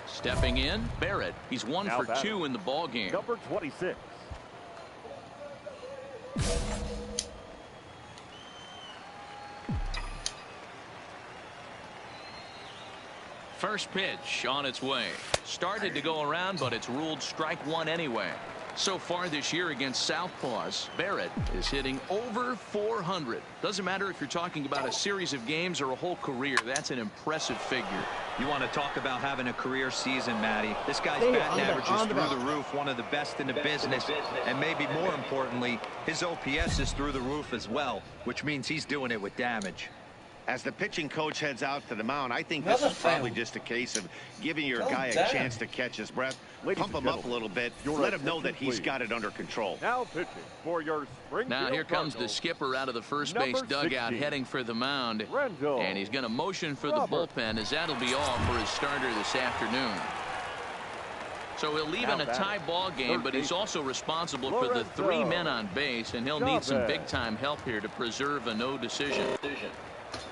Stepping in, Barrett. He's 1 for 2 in the ball game. Number 26. First pitch on its way. Started to go around, but it's ruled strike one anyway. So far this year against Southpaws, Barrett is hitting over 400. Doesn't matter if you're talking about a series of games or a whole career. That's an impressive figure. You want to talk about having a career season, Matty. This guy's batting average is through the roof, one of the best in the business. And maybe more importantly, his OPS is through the roof as well, which means he's doing it with damage. As the pitching coach heads out to the mound, I think this is probably just a case of giving your guy a chance to catch his breath, pump him up a little bit, let him know that he's got it under control. Now pitching for your Springfield Now here comes Cardinals, the skipper out of the first base dugout heading for the mound. Rendell. And he's going to motion for the bullpen as that'll be all for his starter this afternoon. So he'll leave in a tie ball game, but he's also responsible for the 3 men on base, and he'll need some big-time help here to preserve a no decision.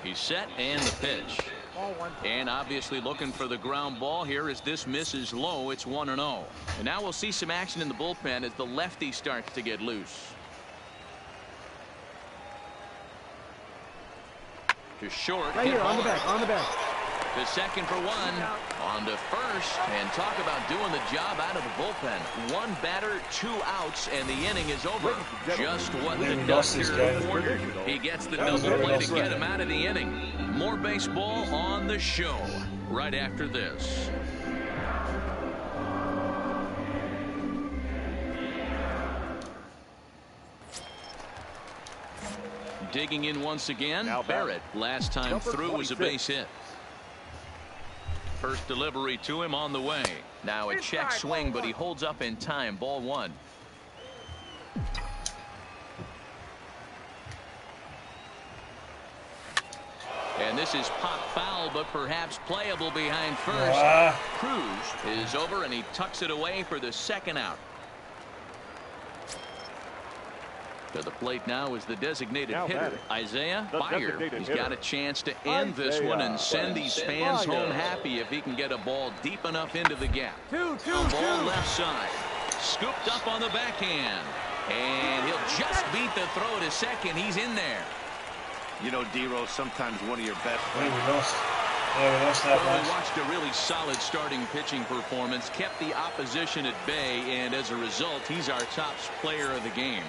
He's set and the pitch. And obviously looking for the ground ball here as this misses low. It's 1-0. And now we'll see some action in the bullpen as the lefty starts to get loose. To short. Right here, on the back. To second for one. On to first. And talk about doing the job out of the bullpen. 1 batter, 2 outs, and the inning is over. Just what the doctor ordered. He gets the double play to get him out of the inning. More baseball on the show right after this. Digging in once again, Barrett. Last time through was a base hit. First delivery to him on the way. Now a check swing, but he holds up in time. Ball 1. And this is pop foul, but perhaps playable behind first. Cruz is over, and he tucks it away for the second out. To the plate now is the designated hitter, Isaiah Byer. He's got a chance to end this one and send these fans home happy if he can get a ball deep enough into the gap. Ball left side. Scooped up on the backhand. And he'll just beat the throw to second. He's in there. You know, D-Rose, sometimes one of your best We lost that Well, we match. watched a really solid starting pitching performance, kept the opposition at bay, and as a result, he's our top player of the game.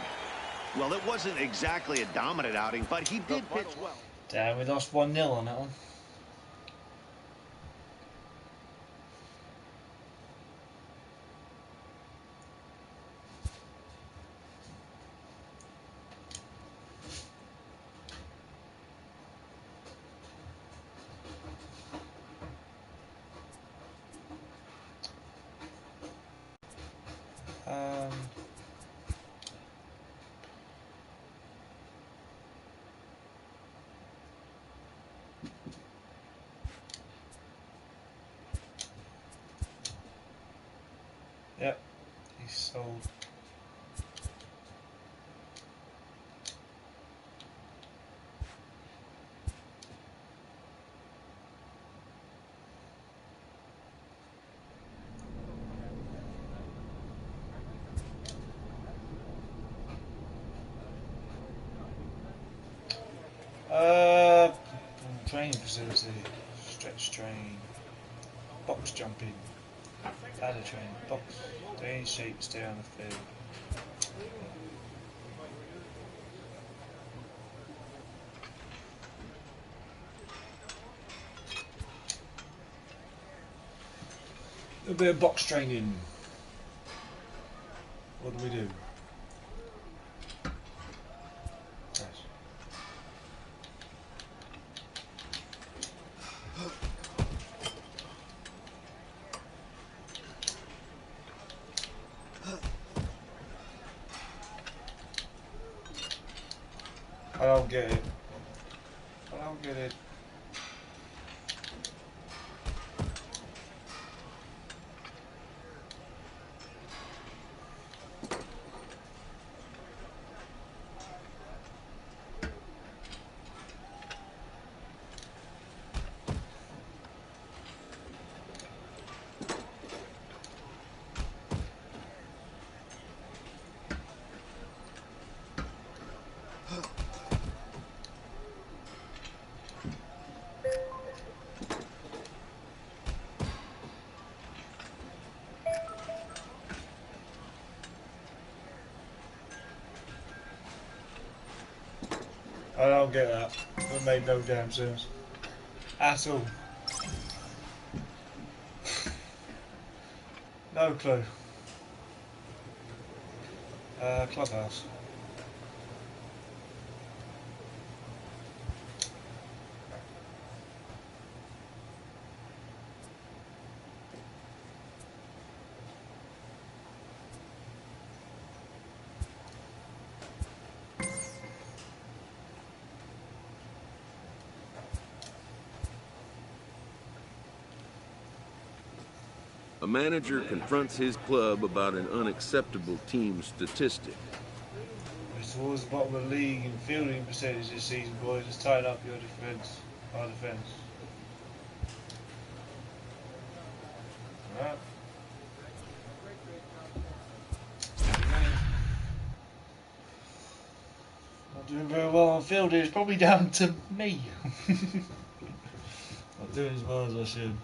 Well, it wasn't exactly a dominant outing, but he did pitch well. Damn, we lost 1-0 on that one. Yep, he's sold. Training facility, stretch train, box jumping, ladder train, box, stay in shape, stay on the field. A bit of box training. What do we do? I don't get it. I don't get it. I don't get that. It made no damn sense. At all. No clue. Clubhouse. A manager confronts his club about an unacceptable team statistic. It's towards the bottom of the league in fielding percentage this season, boys. Just tighten up your defence. Our defence. Alright. Not doing very well on fielding. It's probably down to me. Not doing as well as I should.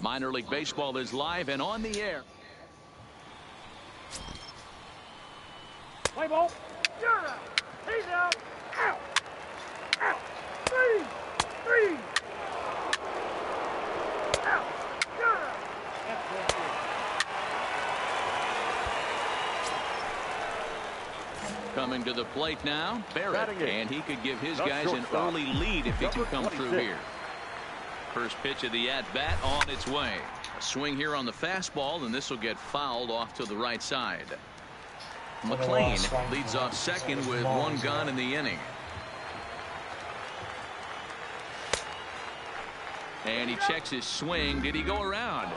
Minor League Baseball is live and on the air. Play ball. You're out. He's out. Out. Out. Three. Out. You're out. Coming to the plate now, Barrett, and he could give his guys an early lead if he can come through here. First pitch of the at-bat on its way. A swing here on the fastball, and this will get fouled off to the right side. McLean leads off second with one gone in the inning. And he checks his swing. Did he go around?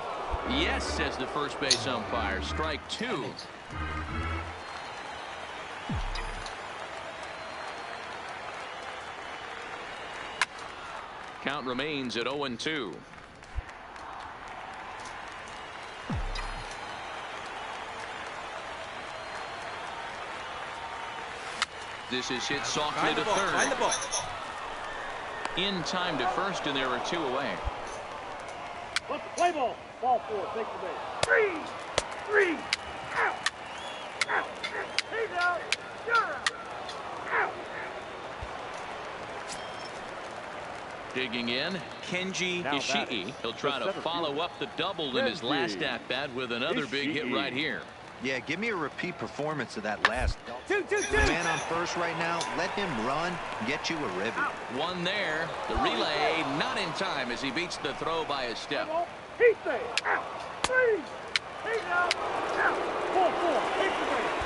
Yes, says the first base umpire. Strike two. Count remains at 0-2. This is hit softly to third. In time to first, and there are two away. Let's play ball. Ball four. Take the base. Three. Out. Out. He's out. You're out. Out. Digging in, Kenji Ishii. He'll try to follow up the double in his last at-bat with another big hit right here. Yeah, give me a repeat performance of that last double. The man on first right now, let him run, get you a ribby. One there. The relay not in time as he beats the throw by a step. He's there. Out. Three. He's out. Out. 4-4. Take the base.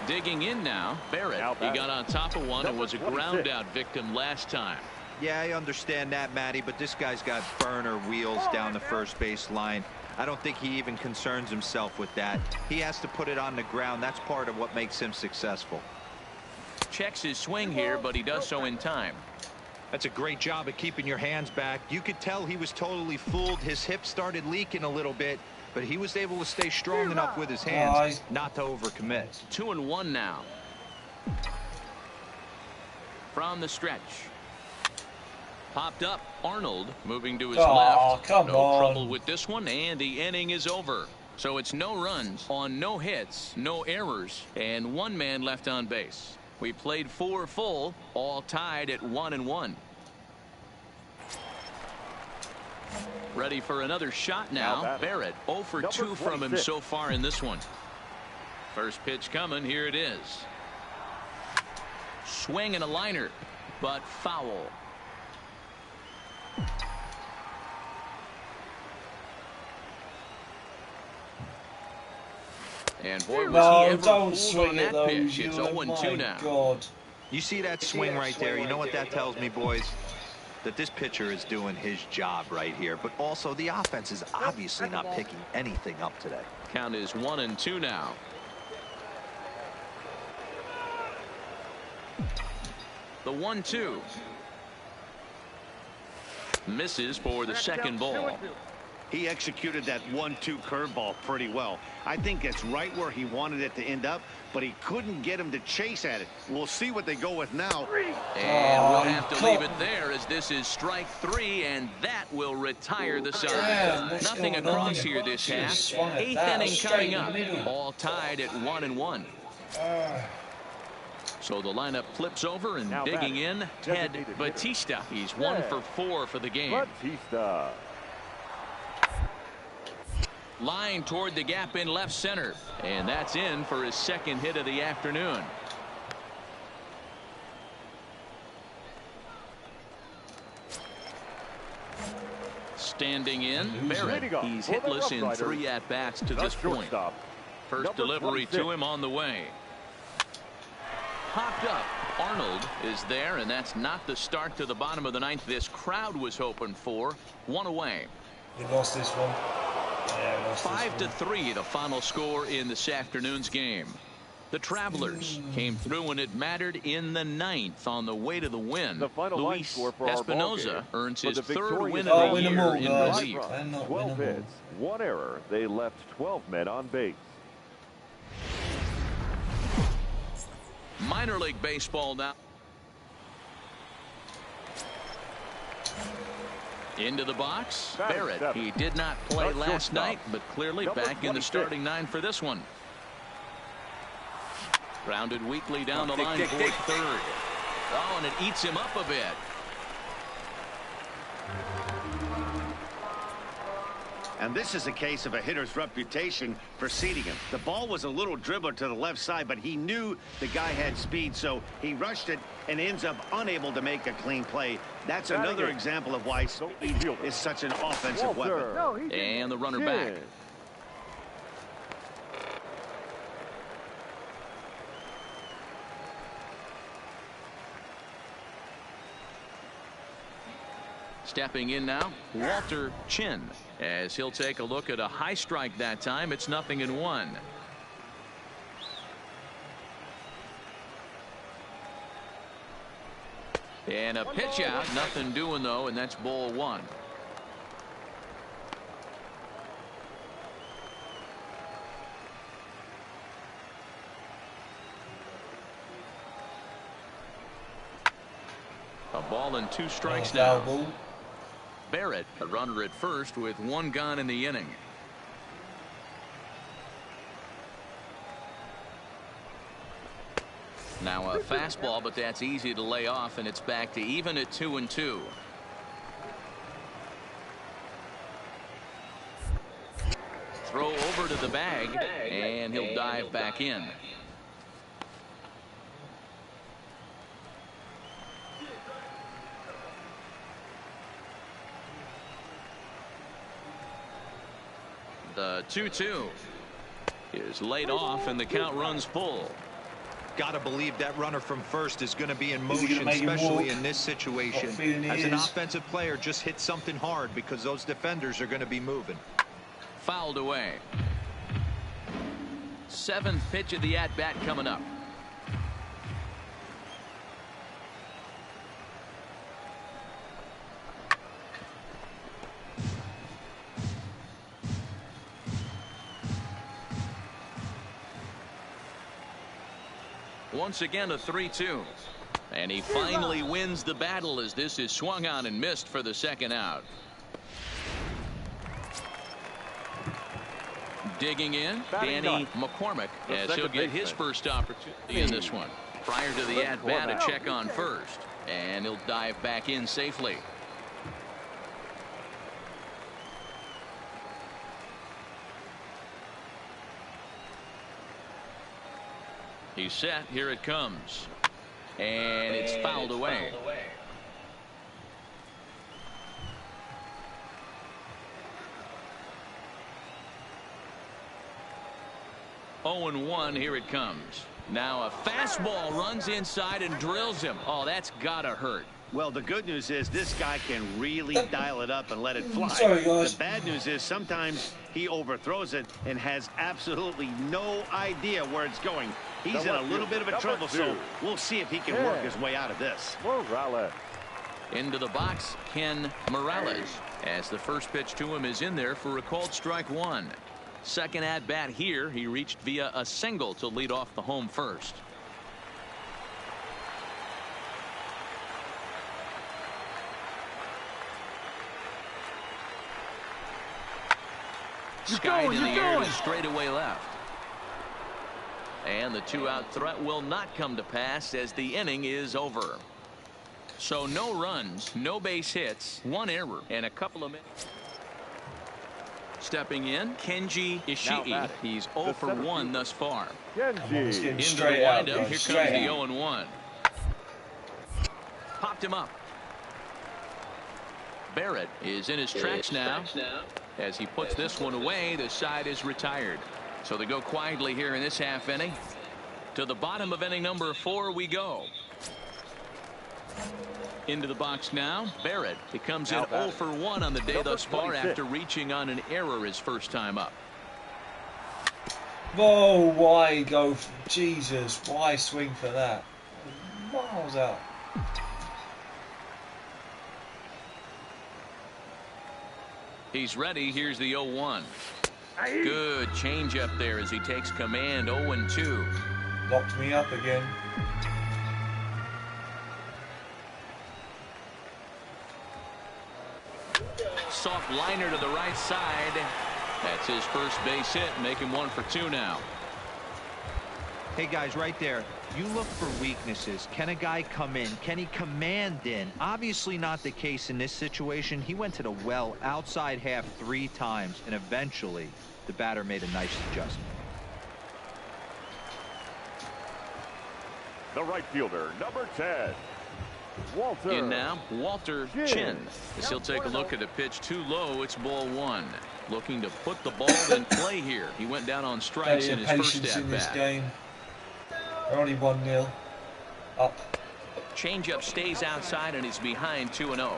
Digging in now, Barrett. He got on top of one and was a ground out victim last time. Yeah, I understand that, Matty, but this guy's got burner wheels down the first base line. I don't think he even concerns himself with that. He has to put it on the ground. That's part of what makes him successful. checks his swing here, but he does so in time. That's a great job of keeping your hands back. You could tell he was totally fooled. His hip started leaking a little bit, but he was able to stay strong enough with his hands not to overcommit. 2-1 now. From the stretch. Popped up. Arnold moving to his left. No trouble with this one, and the inning is over. So it's no runs on no hits, no errors, and one man left on base. We played 4 full, all tied at 1-1. Ready for another shot now. Barrett 0 for 2 from him so far in this one. First pitch coming. Here it is. Swing and a liner, but foul. And boy, was he ever fooled on that pitch. It's 0-2 now. God. You see that swing right there? You know what that tells me, boys? That this pitcher is doing his job right here. But also the offense is obviously not picking anything up today. Count is 1-2 now. The 1-2. Misses for the second ball. He executed that 1-2 curveball pretty well. I think it's right where he wanted it to end up, but he couldn't get him to chase at it. We'll see what they go with now. And we'll have to leave it there, as this is strike 3, and that will retire the side. Nothing across here this half. 8th inning coming up. All tied at 1-1. So the lineup flips over, and digging in, Ted Batista. He's 1 for 4 for the game. Batista. Line toward the gap in left center, and that's in for his second hit of the afternoon. Standing in, Barrett. He's hitless in 3 at-bats to this point. First delivery to him on the way. Popped up. Arnold is there, and that's not the start to the bottom of the 9th this crowd was hoping for. 1 away. He lost this one. 5-3 the final score in this afternoon's game. The Travelers came through when it mattered in the 9th on the way to the win. The final Luis score for Espinoza earns his 3rd win of of the year in relief. 12 hits, 1 error. They left 12 men on base. Minor League Baseball now. Into the box, Barrett. He did not play last night, but clearly back in the starting 9 for this one. Grounded weakly down the line for 3rd. Oh, and it eats him up a bit. And this is a case of a hitter's reputation preceding him. The ball was a little dribbler to the left side, but he knew the guy had speed, so he rushed it and ends up unable to make a clean play. That's another example of why speed is such an offensive weapon. And the runner back. Stepping in now, Walter Chin, as he'll take a look at a high strike that time. It's 0-1. And a pitch out, nothing doing though, and that's ball 1. A ball and 2 strikes now. Barrett, a runner at first with 1 gone in the inning. Now a fastball, but that's easy to lay off, and it's back to even at 2-2. Throw over to the bag, and he'll dive back in. The 2-2 is laid off, and the count runs full. Gotta believe that runner from first is going to be in motion, especially in this situation. As an offensive player, just hit something hard because those defenders are going to be moving. Fouled away. 7th pitch of the at-bat coming up. Once again, a 3-2. And he finally wins the battle as this is swung on and missed for the second out. Digging in, Danny McCormick, as he'll get his first opportunity in this one. Prior to the at-bat, a check on first. And he'll dive back in safely. He's set. Here it comes. And it's fouled away. Oh, and 1. Here it comes. Now a fastball runs inside and drills him. Oh, that's gotta hurt. Well, the good news is this guy can really dial it up and let it fly. Sorry, guys. The bad news is sometimes he overthrows it and has absolutely no idea where it's going. He's in a little bit of a trouble, so we'll see if he can work his way out of this. Morales. Into the box, Ken Morales, as the first pitch to him is in there for a called strike 1. Second at bat here, he reached via a single to lead off the home first. Skied in the air to straightaway left. And the 2-out threat will not come to pass as the inning is over. So no runs, no base hits, 1 error, and a couple of minutes. Stepping in, Kenji Ishii. He's 0 for 1 thus far. Kenji. Into the windup, here comes the 0-1. Popped him up. Barrett is in his tracks now. As he puts this one away, the side is retired. So they go quietly here in this half inning. To the bottom of inning number 4 we go. Into the box now, Barrett. He comes in 0 for 1 on the day thus far after reaching on an error his first time up. Whoa, why go? Jesus, why swing for that? Miles out. He's ready. Here's the 0-1. Good changeup there as he takes command. 0-2. Locked me up again. Soft liner to the right side. That's his first base hit, making 1 for 2 now. Hey guys, right there, you look for weaknesses. Can a guy come in? Can he command in? Obviously not the case in this situation. He went to the well outside half 3 times, and eventually the batter made a nice adjustment. The right fielder, number 10. Walter. In now, Walter Chin. As he'll take a look at the pitch too low. It's ball 1. Looking to put the ball in play here. He went down on strikes in his first at bat. Game. They're only 1-0 up. Changeup stays outside and he's behind 2-0.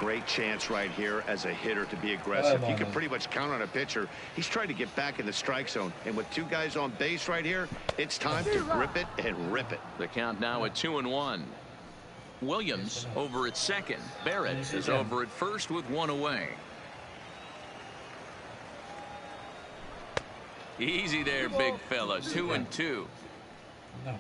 Great chance right here as a hitter to be aggressive. You can pretty much count on a pitcher. He's trying to get back in the strike zone, and with 2 guys on base right here, it's time to grip it and rip it. The count now at 2-1. Williams over at second. Barrett is over at first with 1 away. Easy there, big fella. 2-2. No.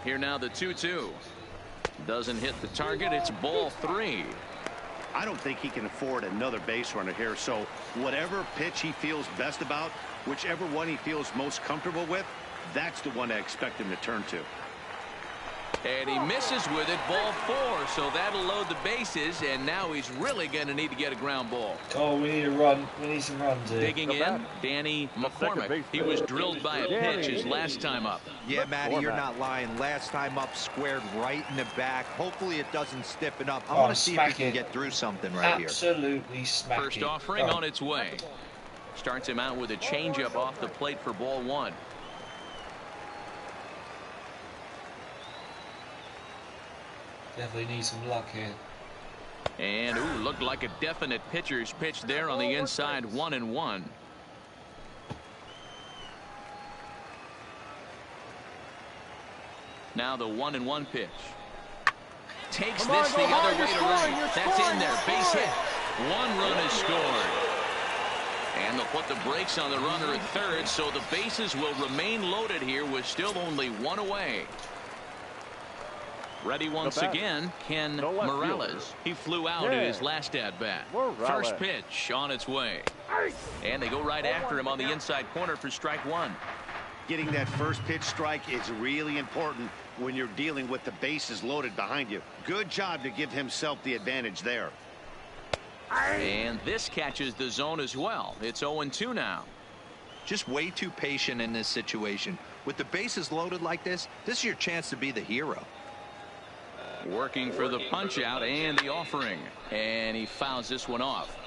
Here now the 2-2. Doesn't hit the target. It's ball 3. I don't think he can afford another base runner here, so whatever pitch he feels best about, whichever one he feels most comfortable with, that's the one I expect him to turn to. And he misses with it, ball 4, so that'll load the bases, and now he's really going to need to get a ground ball. Oh, we need a run. We need some runs here. Digging in, Danny McCormick. He was drilled by a pitch his last time up. Yeah, Matty, you're not lying. Last time up, squared right in the back. Hopefully it doesn't stiffen up. I want to see if he can get through something right here. Absolutely smack it. First offering on its way. Starts him out with a changeup off the plate for ball 1. Definitely need some luck here. And looked like a definite pitcher's pitch there on the inside. 1-1. Now the 1-1 pitch. Takes this the other way to right. That's in there. Base hit. 1 run is scored. And they'll put the brakes on the runner at third, so the bases will remain loaded here with still only one away. Ready once again, Ken Morales. He flew out in his last at-bat. First pitch on its way. And they go right after him on the inside corner for strike one. Getting that first pitch strike is really important when you're dealing with the bases loaded behind you. Good job to give himself the advantage there. And this catches the zone as well. It's 0-2 now. Just way too patient in this situation. With the bases loaded like this is your chance to be the hero. Working for the punch out and the offering. And he fouls this one off.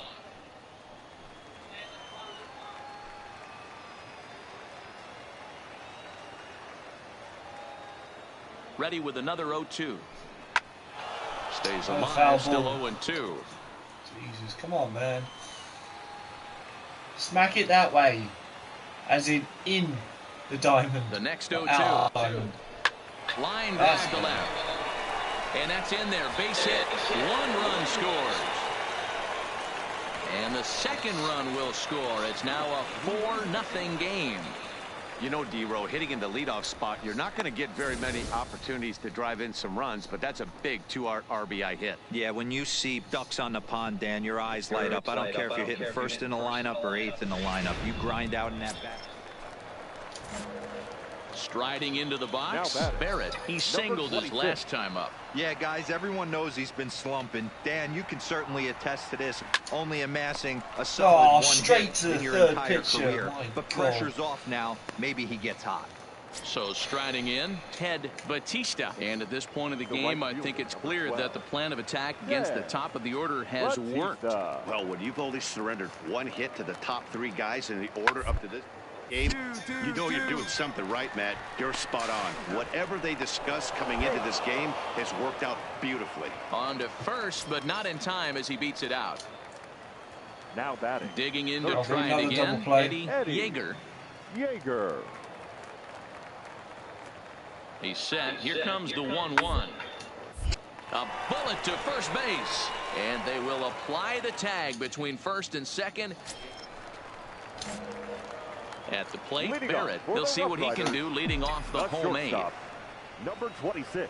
Ready with another 0-2. Stays alive, still 0-2. Jesus, come on, man. Smack it that way. As in the diamond. The next 0-2. Line drive to left. And that's in there. Base hit. 1 run scores. And the second run will score. It's now a 4-0 game. You know, D-Row, hitting in the leadoff spot, you're not going to get very many opportunities to drive in some runs, but that's a big 2 RBI hit. Yeah, when you see ducks on the pond, Dan, your eyes light up. I don't care if you're hitting first in the lineup or 8th in the lineup. You grind out in that back. Striding into the box, Barrett. He singled his last time up. Yeah, guys, everyone knows he's been slumping. Dan, you can certainly attest to this. Only amassing a solid 1 hit in your entire career. But pressure's off now. Maybe he gets hot. So striding in, Ted Batista. And at this point of the game, I think it's clear that the plan of attack against the top of the order has worked. Well, when you've only surrendered 1 hit to the top 3 guys in the order up to this game, you know you're doing something right, Matt. You're spot on. Whatever they discussed coming into this game has worked out beautifully. On to first, but not in time as he beats it out. Now batting. Digging in to try it again, Eddie Yeager. He's set. Here comes the 1-1. A bullet to first base. And they will apply the tag between first and second. At the plate, Barrett. He'll see what he can do leading off the home 8. Number 26.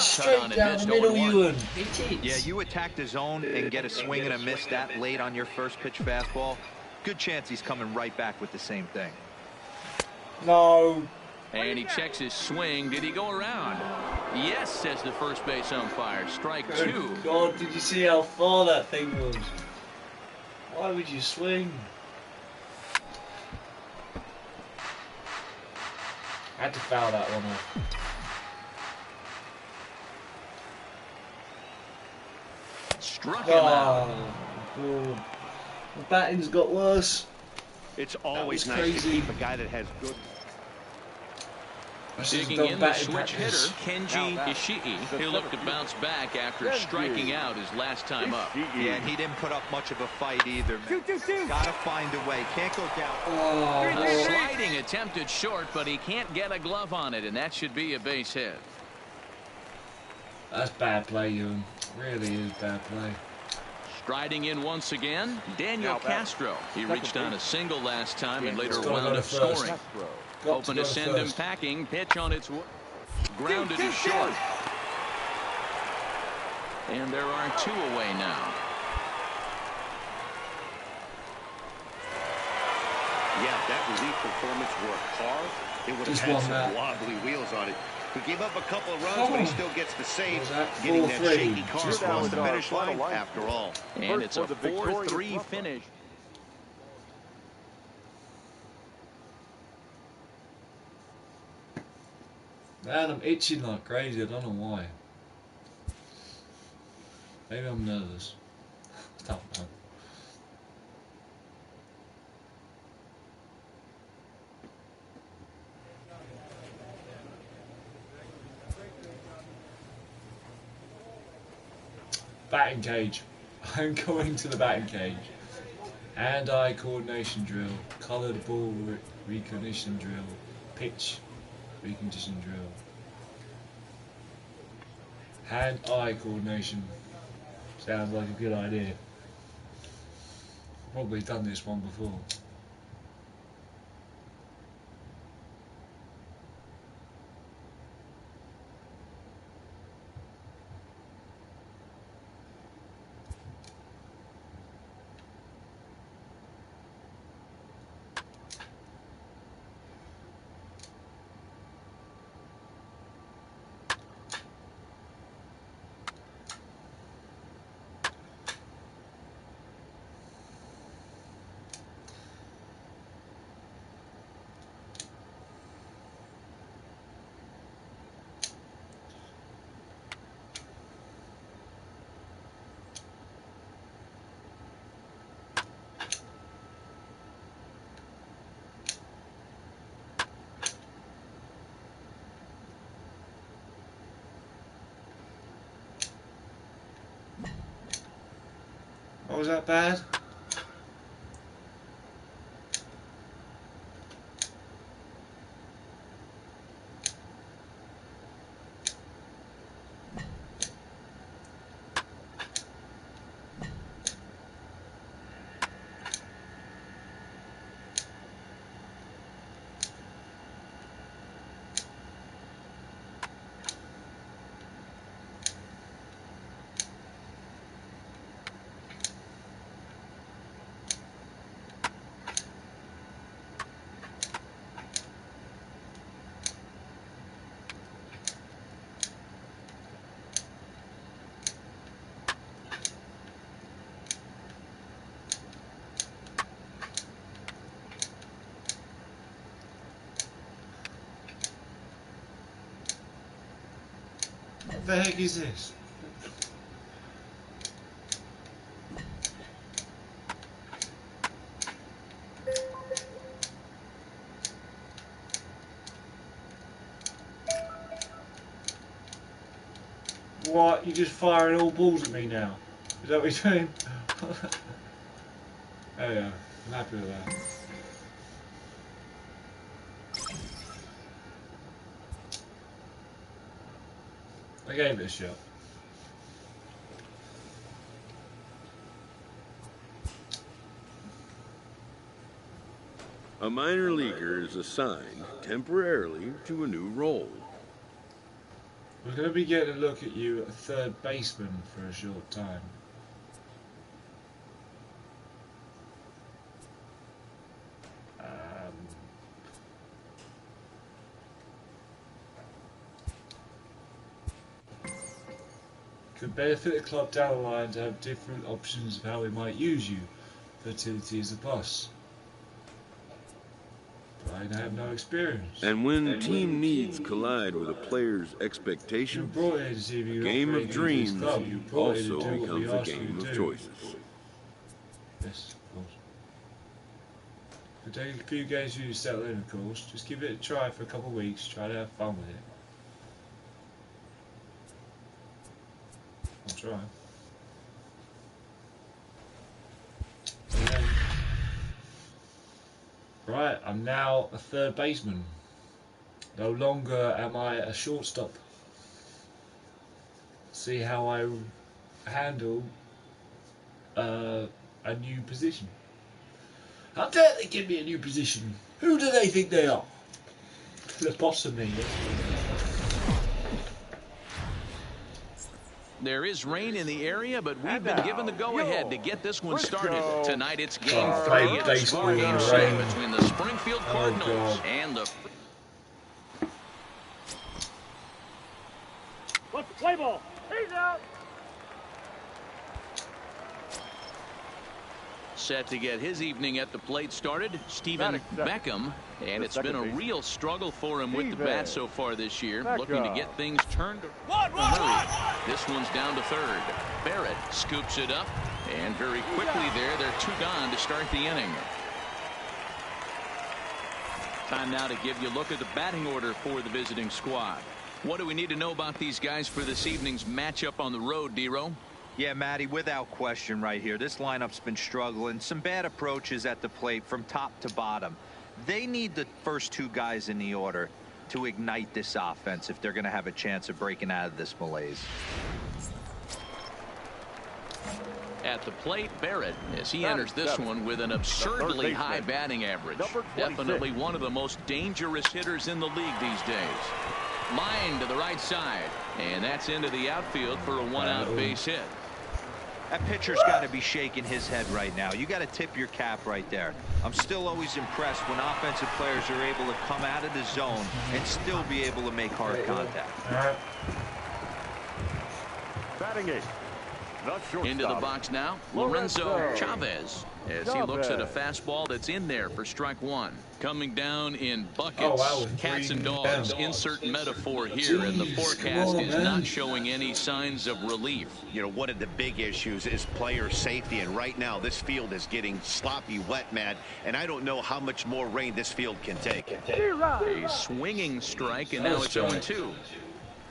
Straight down the middle, Euan. Yeah, you attack the zone and get a swing and a miss that late on your first pitch fastball. Good chance he's coming right back with the same thing. No. And he checks his swing. Did he go around? Yes, says the first base umpire. Strike 2. God, did you see how far that thing was? Why would you swing? I had to foul that one off. Struck him out. God. The batting's got worse. It's always nice to keep a guy that has good. Digging in the switch hitter, Kenji Ishii. He'll look to bounce back after striking out his last time up. Yeah, and he didn't put up much of a fight either. Gotta find a way. Can't go down. A sliding attempted short, but he can't get a glove on it, and that should be a base hit. That's bad play, Euan. Really is bad play. Striding in once again, Daniel Castro. He reached on a single last time and later wound up scoring. Hoping to send him packing. Pitch on its grounded to short. And there are 2 away now. Yeah, that relief performance worked hard. It would have had some wobbly wheels on it. He gave up a couple of runs, but he still gets the save. Getting that shaky car across the finish line after all. And it's a 4-3 finish. Man, I'm itching like crazy. I don't know why. Maybe I'm nervous. I don't know. Batting cage. I'm going to the batting cage. Hand-eye coordination drill. Coloured ball recognition drill. Pitch recondition drill. Hand-eye coordination. Sounds like a good idea. probably done this one before. Oh, was that bad? What the heck is this? What? You're just firing all balls at me now? Is that what you're doing? Oh yeah, I'm happy with that. I gave it a shot. A minor leaguer is assigned temporarily to a new role. We're going to be getting a look at you at third baseman for a short time. Could benefit the club down the line to have different options of how we might use you. Fertility is a plus. But I have no experience. And when team needs collide with a player's expectations, a game of dreams also becomes a game of choices. Yes, of course. It'll take a few games for you to settle in, of course. Just give it a try for a couple of weeks, try to have fun with it. I'll try. Right, I'm now a third baseman. No longer am I a shortstop. See how I handle a new position. How dare they give me a new position? Who do they think they are? The boss of me. There is rain in the area, but we've been given the go-ahead to get this one started. Tonight it's Game 3 of the four-game set between the Springfield Cardinals and the... Let's play ball. He's out. Set to get his evening at the plate started, Stephen Beckham. And it's been a real struggle for him with the bat so far this year, looking to get things turned. This one's down to third. Barrett scoops it up, and very quickly they're two gone to start the inning. Time now to give you a look at the batting order for the visiting squad. What do we need to know about these guys for this evening's matchup on the road, D-Row? Yeah, Matty, without question right here. This lineup's been struggling. Some bad approaches at the plate from top to bottom. They need the first two guys in the order to ignite this offense if they're going to have a chance of breaking out of this malaise. At the plate, Barrett, as he enters this one with an absurdly high batting average. Definitely one of the most dangerous hitters in the league these days. Line to the right side, and that's into the outfield for a one-out base hit. That pitcher's got to be shaking his head right now. You got to tip your cap right there. I'm still always impressed when offensive players are able to come out of the zone and still be able to make hard contact. Batting eighth. Into the box now, Lorenzo Chavez, as he looks at a fastball that's in there for strike one. Coming down in buckets, cats and dogs, insert metaphor here, and the forecast is not showing any signs of relief. You know, one of the big issues is player safety, and right now this field is getting sloppy wet, Matt, and I don't know how much more rain this field can take. A swinging strike, and now it's 0-2.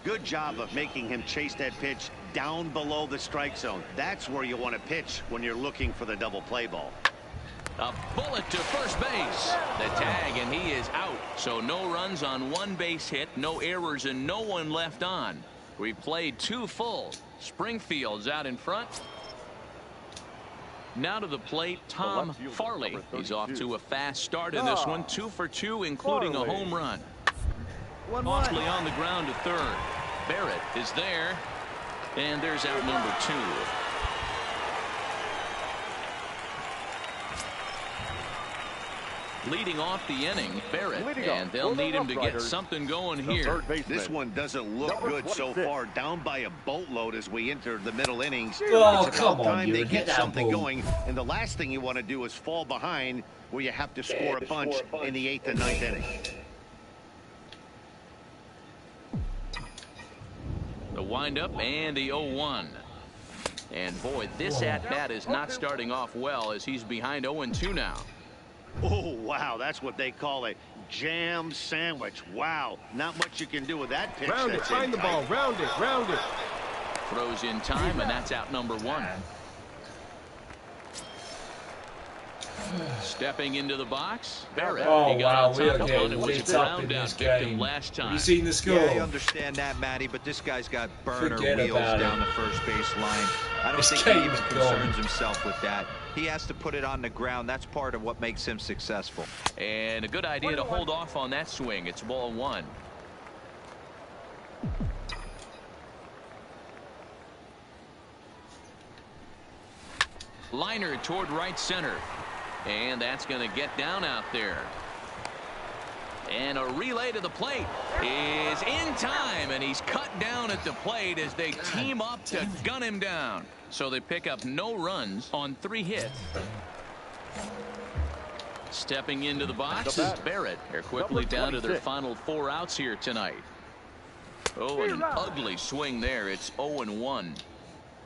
Good job of making him chase that pitch down below the strike zone. That's where you want to pitch when you're looking for the double play ball. A bullet to first base. The tag, and he is out. So no runs on one base hit, no errors, and no one left on. We've played 2 full. Springfield's out in front. Now to the plate, Tom Farley. He's off to a fast start in this one. 2 for 2, including a home run. Moxley on the ground to third. Barrett is there. And there's out number 2. Leading off the inning, Barrett, and they'll need him to get something going here. This one doesn't look good so far, down by a boatload as we enter the middle innings. Oh, it's come about on, time they Euan, get something going, and the last thing you want to do is fall behind where you have to score a bunch in the 8th and 9th inning. The windup and the 0-1. And boy, this at-bat is not starting off well as he's behind 0-2 now. Oh, wow, that's what they call a jam sandwich. Wow, not much you can do with that pitch. Round it, find the ball, round it, round it. Throws in time, and that's out number 1. Stepping into the box, Barrett. Oh, he got wow, on we are top of getting it. It was lit a up ground in out this victim game. last time. Have you seen the score? Yeah, I understand that, Matty, but this guy's got burner wheels down the first base line. I don't think he even concerns himself with that. He has to put it on the ground. That's part of what makes him successful. And a good idea to hold off on that swing. It's ball 1. Liner toward right center. And that's going to get down out there. And a relay to the plate is in time, and he's cut down at the plate as they team up to gun him down. So they pick up no runs on 3 hits. Stepping into the box is Barrett. They're quickly down to their final 4 outs here tonight. Oh, and an ugly swing there. It's 0-1.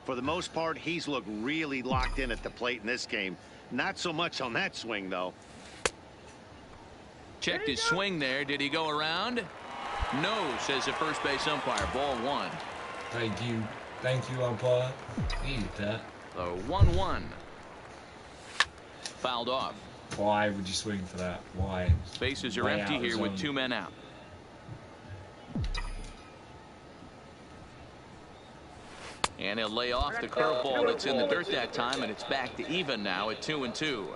For the most part, he's looked really locked in at the plate in this game. Not so much on that swing, though. Checked his swing there. Did he go around? No, says the first base umpire. Ball 1. Thank you. Thank you, umpire. Needed that. The 1-1. Fouled off. Why would you swing for that? Why? Bases are Way empty out here zone. with 2 men out. And he'll lay off the curveball that's in the dirt that time, and it's back to even now at 2-2.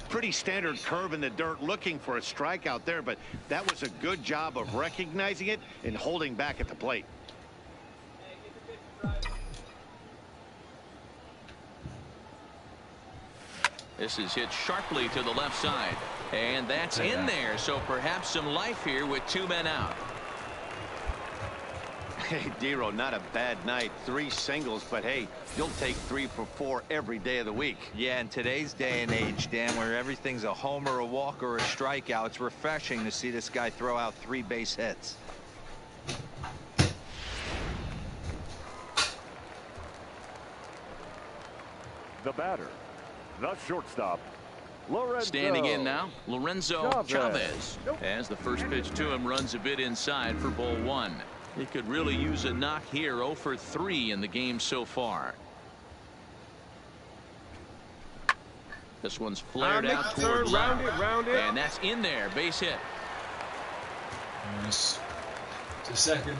Pretty standard curve in the dirt, looking for a strikeout there, but that was a good job of recognizing it and holding back at the plate. This is hit sharply to the left side, and that's in there, so perhaps some life here with 2 men out. Hey, Dero, not a bad night. 3 singles, but hey, you'll take 3 for 4 every day of the week. Yeah, in today's day and age, Dan, where everything's a homer, a walk, or a strikeout, it's refreshing to see this guy throw out 3 base hits. The batter, the shortstop, Lorenzo. Standing in now, Lorenzo Chavez. As the first pitch to him runs a bit inside for ball 1. He could really use a knock here. 0 for 3 in the game so far. This one's flared out toward left, and that's in there. Base hit. Nice. To second.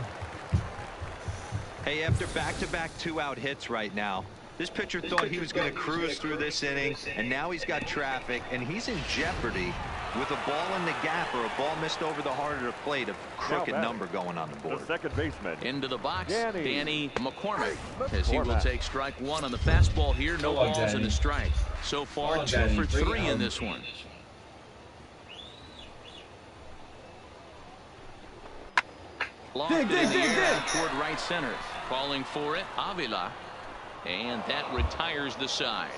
Hey, after back-to-back 2-out hits right now, This pitcher thought he was going to cruise through this inning, and now he's got traffic, and he's in jeopardy with a ball in the gap or a ball missed over the heart of the plate. A crooked number going on the board. The second baseman. Into the box, Danny McCormick, as he will take strike one on the fastball here. No balls in the strike. So far, 2 for 3 in this one. Lofted in the air toward right center. Calling for it, Avila. And that retires the side.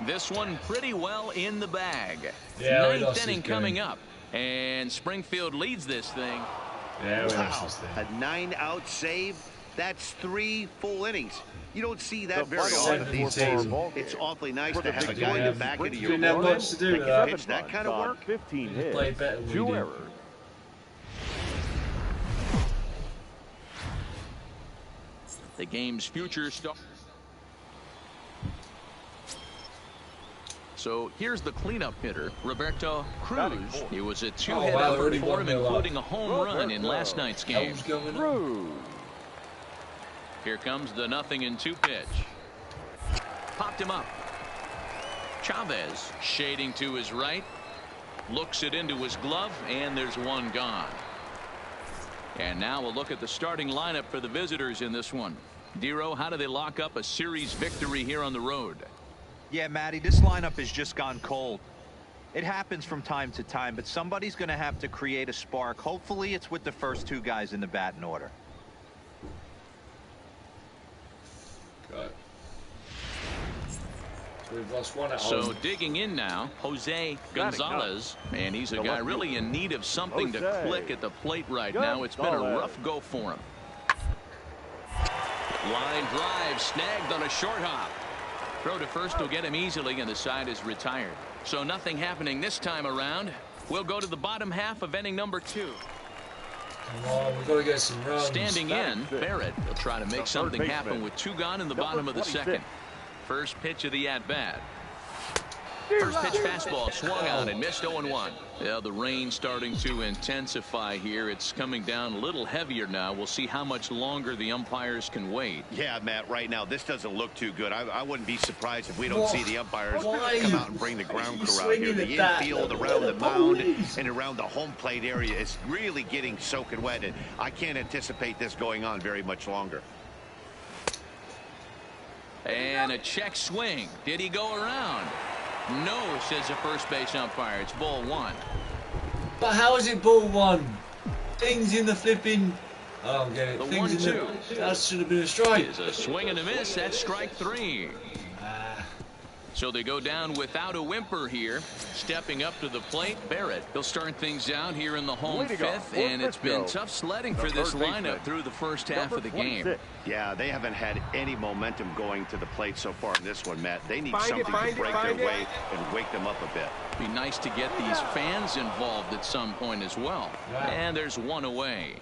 This one pretty well in the bag. Yeah, Ninth inning coming up. And Springfield leads this thing. Yeah, we lost this thing. A 9-out save. That's 3 full innings. You don't see that very final often these days. It's awfully nice to have a guy in the back into your didn't have much to do with that. pitch that kind of work. 15 hits, Played better than 2 we did. errors. The game's future start. So here's the cleanup hitter, Roberto Cruz. He was a 2-hit effort for him, including a home run in last night's game. Cruz. Here comes the 0-2 pitch. Popped him up. Chavez shading to his right. Looks it into his glove, and there's one gone. And now we'll look at the starting lineup for the visitors in this one. Dero, how do they lock up a series victory here on the road? Yeah, Matty, this lineup has just gone cold. It happens from time to time, but somebody's going to have to create a spark. Hopefully it's with the first 2 guys in the batting order. Good. We've lost one at So home. digging in now, Jose Gonzalez, and he's a guy really in need of something to click at the plate right now. It's been a rough go for him. Line drive snagged on a short hop. Throw to first will get him easily, and the side is retired. So nothing happening this time around. We'll go to the bottom half of inning number 2. Come on, we've got to get some runs. Standing in, Barrett will try to make something happen with 2 gone in the bottom of the second. First pitch of the at-bat. First pitch fastball swung on and missed 0-1. Yeah, the rain starting to intensify here. It's coming down a little heavier now. We'll see how much longer the umpires can wait. Yeah, Matt, right now this doesn't look too good. I wouldn't be surprised if we don't see the umpires come out and bring the ground crew out here. The infield, around the mound, and around the home plate area is really getting soaking wet, and I can't anticipate this going on very much longer. And a check swing. Did he go around? No, says the first base umpire. It's ball 1. But how is it ball 1? Things in the flipping. I don't get it. The Things 1-2. That should have been a strike. Is a swing and a miss. That's strike 3. So they go down without a whimper here. Stepping up to the plate, Barrett. He'll start things out here in the home 5th, and it's been tough sledding for this lineup through the first half of the game. Yeah, they haven't had any momentum going to the plate so far in this one, Matt. They need something to break their way and wake them up a bit. Be nice to get these fans involved at some point as well. And there's one away.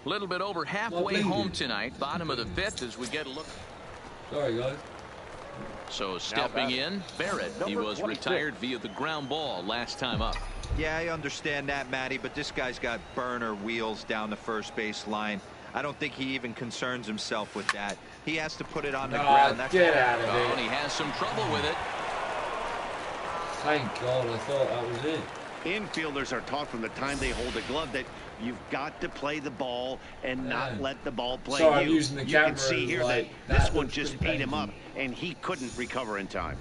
A little bit over halfway home tonight, bottom of the 5th, as we get a look. Sorry, guys. So stepping in, Barrett. He was retired via the ground ball last time up. Yeah, I understand that, Matty, but this guy's got burner wheels down the first base line. I don't think he even concerns himself with that. He has to put it on the ground. That's get out of and it. he has some trouble with it. Thank God, I thought that was it. Infielders are taught from the time they hold a glove that you've got to play the ball and not let the ball play you. I'm using the camera can see here like, that this one just ate him up, and he couldn't recover in time.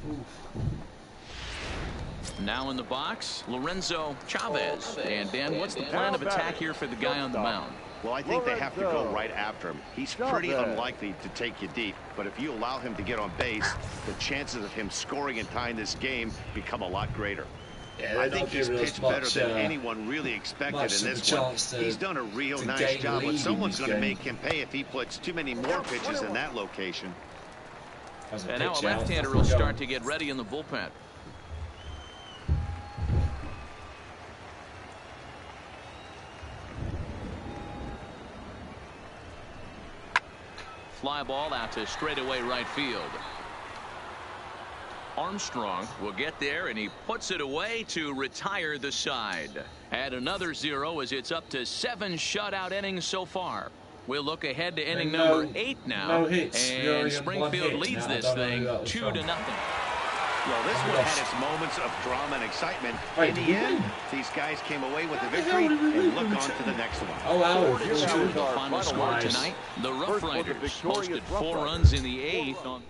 Now in the box, Lorenzo Chavez. And Dan, what's the plan of attack here for the guy on the mound? Well, I think they have to go right after him. He's pretty unlikely to take you deep, but if you allow him to get on base, the chances of him scoring and tying this game become a lot greater. Yeah, I think he's pitched better than anyone really expected in this one. He's done a real nice job, but someone's going to make him pay if he puts too many more pitches in that location. And now a left-hander will start to get ready in the bullpen. Fly ball out to straightaway right field. Armstrong will get there, and he puts it away to retire the side. Add another 0 as it's up to 7 shutout innings so far. We'll look ahead to inning number 8 now. No hits. And Springfield leads this thing 2-0. Well, this one had its moments of drama and excitement. In the end, these guys came away with the victory and look on to the next one. Oh, The final score tonight, the Rough Riders posted 4 runs in the 8th on...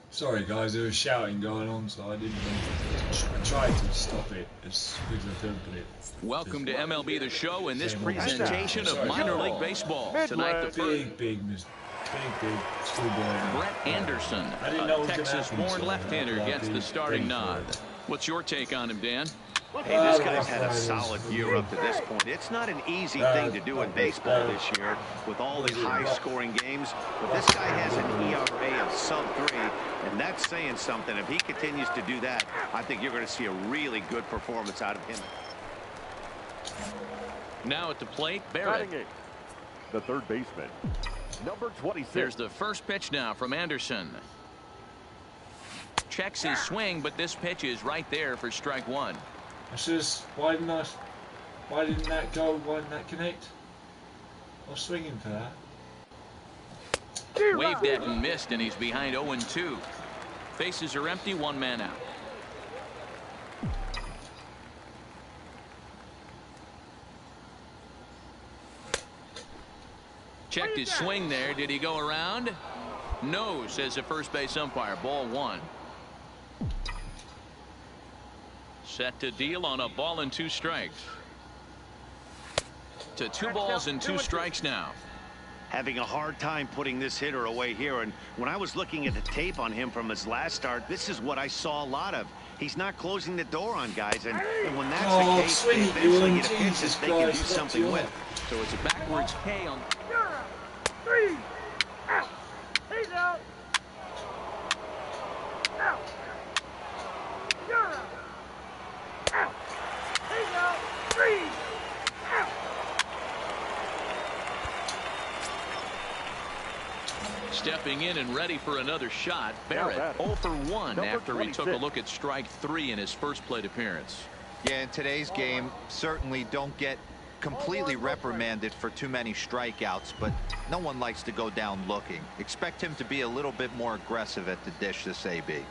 Sorry guys, there was shouting going on, so I tried to stop it as quick as I could, but it... Welcome to MLB The Show and this presentation of minor league baseball. Tonight the big schoolboy. Brett Anderson, a Texas-born left-hander, gets the starting nod. What's your take on him, Dan? Hey, this guy's had a solid year up to this point. It's not an easy thing to do in baseball this year with all these high-scoring games, but this guy has an ERA of sub-3, and that's saying something. If he continues to do that, I think you're going to see a really good performance out of him. Now at the plate, Barrett. The third baseman, number 26. There's the first pitch now from Anderson. Checks his swing, but this pitch is right there for strike 1. Why didn't that go? Why didn't that connect? I was swinging for that. Waved at and missed, and he's behind 0-2. Bases are empty, 1 man out. Checked his swing there. Did he go around? No, says the first base umpire. Ball 1. Set to deal on a ball and 2 strikes. To 2 balls and 2 strikes now. Having a hard time putting this hitter away here, and when I was looking at the tape on him from his last start, this is what I saw a lot of. He's not closing the door on guys, and when that's the case, they eventually get a pitch that they can do something with. So it's a backwards K on. Three. Out. He's out. Out. You're out. Out. He's out. 3. Out. Stepping in and ready for another shot, Barrett 0 for 1 after he took a look at strike 3 in his first plate appearance. Yeah, in today's game, certainly don't get completely reprimanded for too many strikeouts, but no one likes to go down looking. Expect him to be a little bit more aggressive at the dish this AB.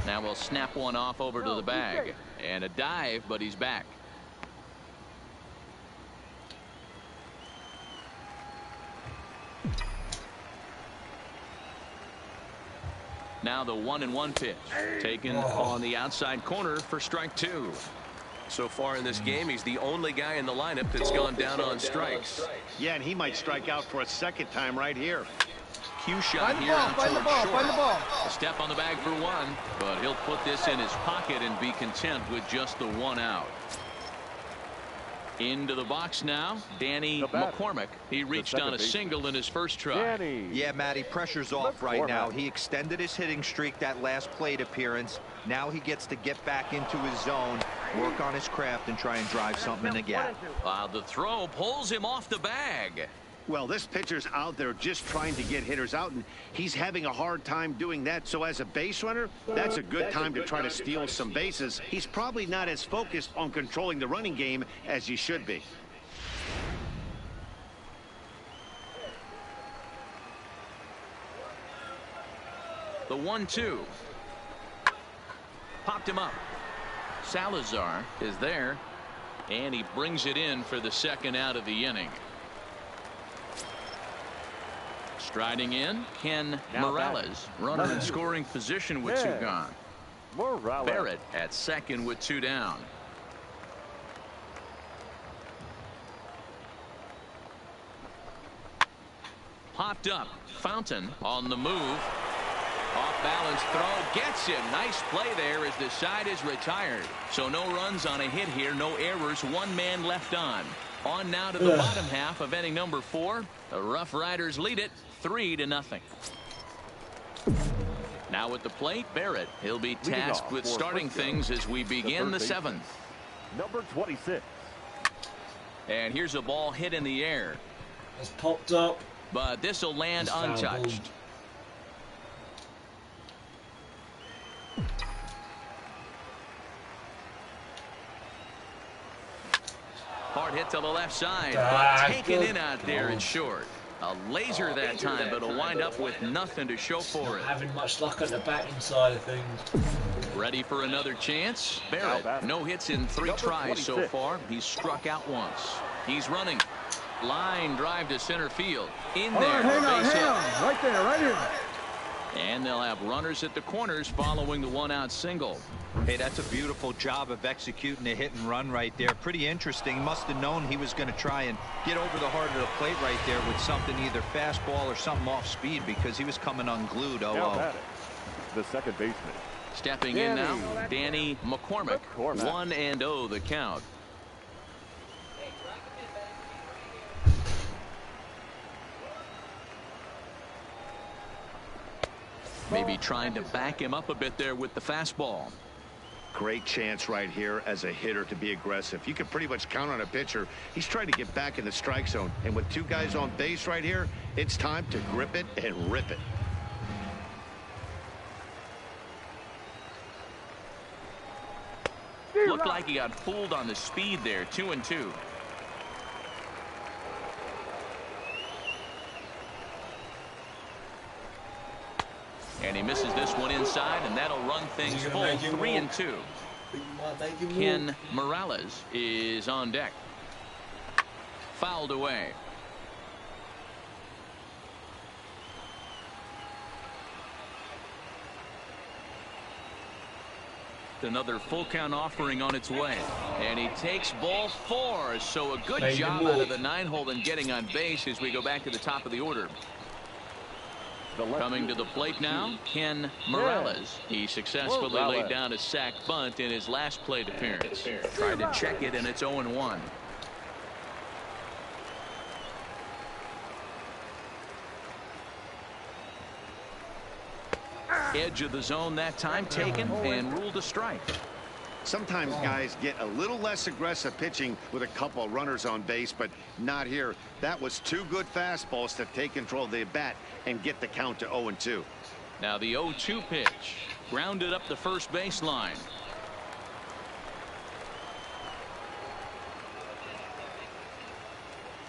Now we'll snap one off over to the bag. And a dive, but he's back. Now the 1-1 pitch. Taken on the outside corner for strike 2. So far in this game, he's the only guy in the lineup that's gone down on strikes. Yeah, and he might strike out for a second time right here. Cue shot here out towards short. A step on the bag for 1, but he'll put this in his pocket and be content with just the 1 out. Into the box now, Danny McCormick. He reached on a single in his first try. Yeah, Matty, pressure's off right now. He extended his hitting streak that last plate appearance. Now he gets to get back into his zone, work on his craft, and try and drive something in the gap. The throw pulls him off the bag. Well, this pitcher's out there just trying to get hitters out, and he's having a hard time doing that. So as a base runner, that's a good time to try to steal some bases. He's probably not as focused on controlling the running game as he should be. The 1-2. Popped him up. Salazar is there, and he brings it in for the second out of the inning. Striding in, Ken Morales, runner in scoring position with 2 gone. Barrett at second with 2 down. Popped up. Fountain on the move. Off balance throw, gets it. Nice play there as the side is retired. So no runs on a hit here, no errors, 1 man left on. On now to the bottom half of inning number 4. The Rough Riders lead it 3-0. Now at the plate, Barrett. He'll be tasked with starting things as we begin the 7th. Number 26. And here's a ball hit in the air. It's popped up. But this will land untouched. Hard hit to the left side, but taken in out there in short. A laser that time, but it'll wind up with nothing to show for it. Having much luck at the batting side of things. Ready for another chance? Barrett, no hits in 3 tries so far. He's struck out once. He's running. Line drive to center field. In there. Hang on. Right there, right here. And they'll have runners at the corners following the 1-out single. Hey, that's a beautiful job of executing a hit and run right there. Pretty interesting. Must have known he was going to try and get over the heart of the plate right there with something, either fastball or something off speed, because he was coming unglued. The second baseman. Stepping in now, Danny McCormick. 1-0 the count. Maybe trying to back him up a bit there with the fastball. Great chance right here as a hitter to be aggressive. You can pretty much count on a pitcher. He's trying to get back in the strike zone. And with 2 guys on base right here, it's time to grip it and rip it. Looked like he got fooled on the speed there. 2-2. And he misses this one inside, and that'll run things full. 3-2. Ken Morales is on deck. Fouled away. Another full count offering on its way, and he takes ball 4. So a good job out of the 9-hole in getting on base as we go back to the top of the order. Coming to the plate now, Ken Morales. He successfully laid down a sac bunt in his last plate appearance. Tried to check it, and it's 0-1. Edge of the zone that time taken and ruled a strike. Sometimes guys get a little less aggressive pitching with a couple runners on base, but not here. That was 2 good fastballs to take control of the bat and get the count to 0-2. Now the 0-2 pitch. Grounded up the first baseline.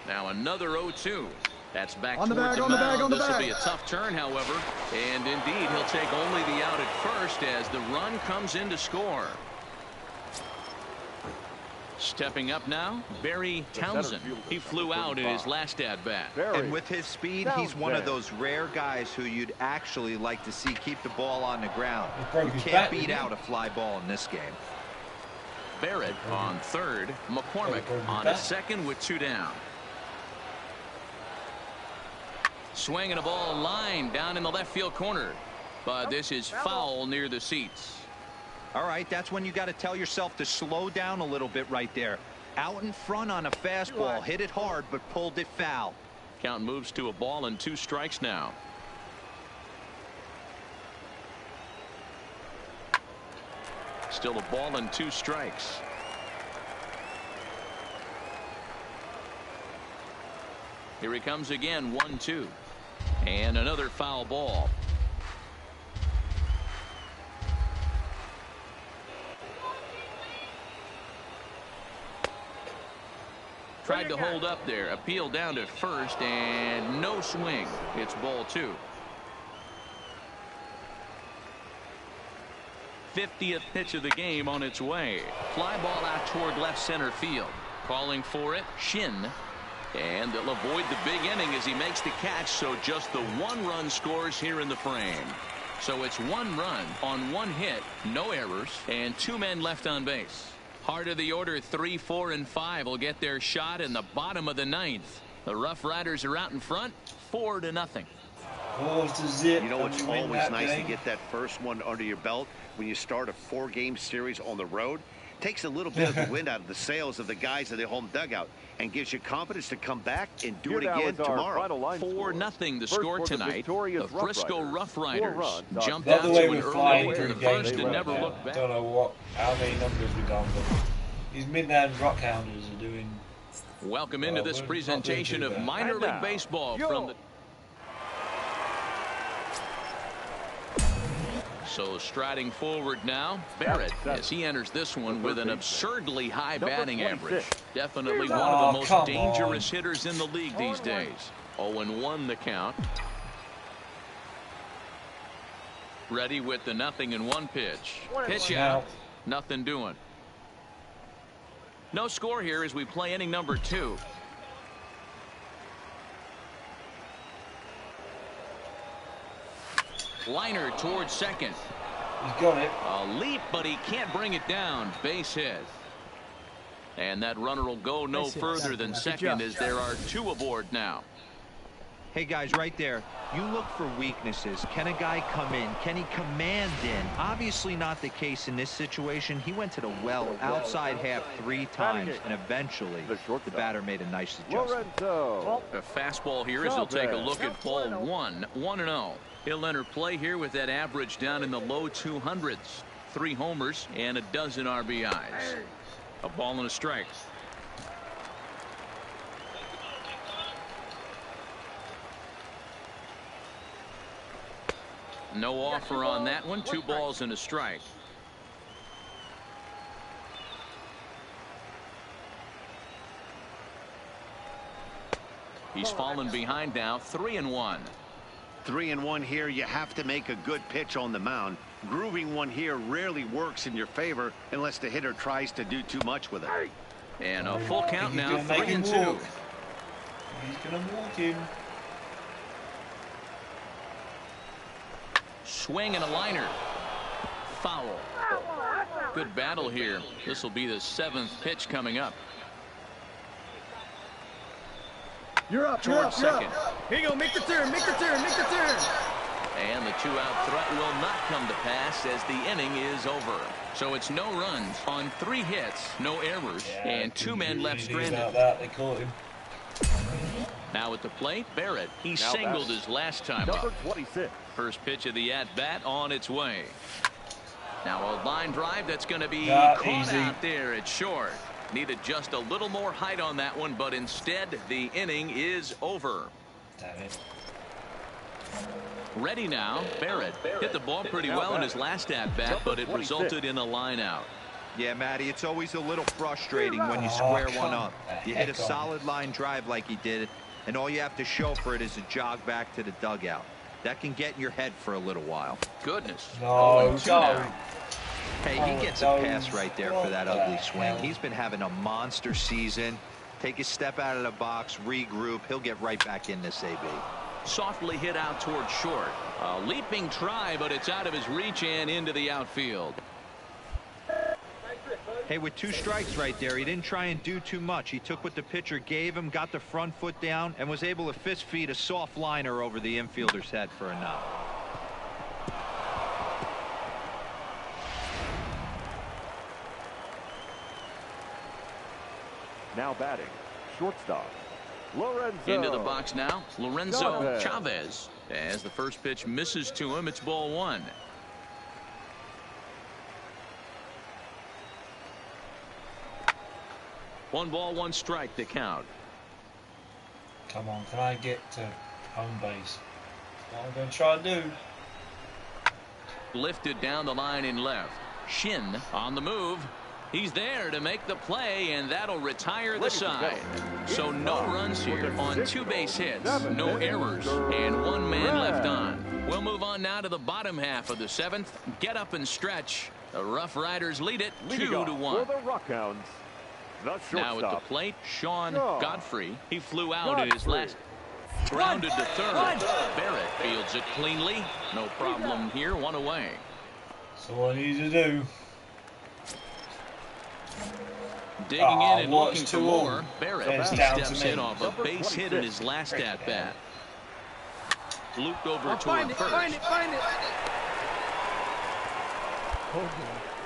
Now another 0-2. That's back towards the mound. This will be a tough turn, however. And indeed, he'll take only the out at first as the run comes in to score. Stepping up now, Barry Townsend. He flew out in his last at-bat. And with his speed, he's one of those rare guys who you'd actually like to see keep the ball on the ground. You can't beat out a fly ball in this game. Barrett on third. McCormick on a second with 2 down. Swinging a ball line down in the left field corner. But this is foul near the seats. All right, that's when you got to tell yourself to slow down a little bit right there. Out in front on a fastball, hit it hard, but pulled it foul. Count moves to a ball and 2 strikes now. Still a ball and 2 strikes. Here he comes again, 1-2. And another foul ball. Tried to hold up there. Appeal down to first and no swing. It's ball 2. 50th pitch of the game on its way. Fly ball out toward left center field. Calling for it, Shin. And they'll avoid the big inning as he makes the catch, so just the 1 run scores here in the frame. So it's 1 run on 1 hit, no errors, and 2 men left on base. Heart of the order, 3, 4, and 5 will get their shot in the bottom of the 9th. The Rough Riders are out in front, 4-0. 4-0. You know, it's always nice to get that first one under your belt when you start a 4-game series on the road. Takes a little bit of the wind out of the sails of the guys in the home dugout and gives you confidence to come back and do it again tomorrow. 4-0 the score tonight. The Frisco Rough Riders jumped By out the way, to an we're early flying lead through in the the game first and never now. looked back. Don't know how many numbers we've done, but these Midland Rockhounders are doing. Welcome into this presentation of minor league baseball from the. So striding forward now, Barrett, as he enters this one with an absurdly high batting average. Definitely one of the most dangerous hitters in the league these days. 0-1 the count. Ready with the 0-1 pitch. Pitch out. Nothing doing. No score here as we play inning number 2. Liner towards second. He's got it. A leap, but he can't bring it down. Base hit. And that runner will go no further than second as there are 2 aboard now. Hey, guys, right there. You look for weaknesses. Can a guy come in? Can he command in? Obviously not the case in this situation. He went to the well outside half 3 times, and eventually the batter made a nice adjustment. A fastball here as he'll take a look at ball 1. 1-0. He'll enter play here with that average down in the low 200s. 3 homers and a dozen RBIs. A ball and a strike. No offer on that one. 2 balls and a strike. He's fallen behind now. 3-1. 3-1 here. You have to make a good pitch on the mound. Grooving one here rarely works in your favor unless the hitter tries to do too much with it. And a full count now. 3-2. He's gonna walk him. Swing and a liner. Foul. Good battle here. This will be the 7th pitch coming up. You're up, towards second. Here you go, make the turn, make the turn, make the turn. And the 2-out threat will not come to pass as the inning is over. So it's no runs on 3 hits, no errors, and 2 men left stranded. They caught him. Now at the plate, Barrett. He singled his last time up. First pitch of the at-bat on its way. Now a line drive that's going to be caught out there at short. Needed just a little more height on that one, but instead the inning is over. Damn it. Ready now. Barrett hit the ball pretty well in his last at-bat, but it resulted in a line out. Yeah, Matty, it's always a little frustrating when you square one up. You hit a solid line drive like he did, and all you have to show for it is a jog back to the dugout. That can get in your head for a little while. Goodness. No, go. Hey, he gets a pass right there for that ugly swing. He's been having a monster season. Take a step out of the box, regroup. He'll get right back in this AB. Softly hit out towards short. A leaping try, but it's out of his reach and into the outfield. Hey, with 2 strikes right there, he didn't try and do too much. He took what the pitcher gave him, got the front foot down, and was able to fist feed a soft liner over the infielder's head for a knock. Now batting, shortstop, Lorenzo. Into the box now, Lorenzo Chavez. As the first pitch misses to him, it's ball 1. One ball, 1 strike to count. Come on, can I get to home base? That's what I'm going to try and do. Lifted down the line in left. Shin on the move. He's there to make the play, and that'll retire the side. So no runs here on 2 base hits, no errors, and 1 man left on. We'll move on now to the bottom half of the 7th. Get up and stretch. The Rough Riders lead it 2-1. For the Rockhounds. Now at the plate, Sean Godfrey. He flew out in his last. Grounded to third. Barrett fields it cleanly. No problem here. 1 away. That's all I need to do. Digging in and looking for more. Barrett steps in off a base hit in his last at bat. Looped over toward first. Find it.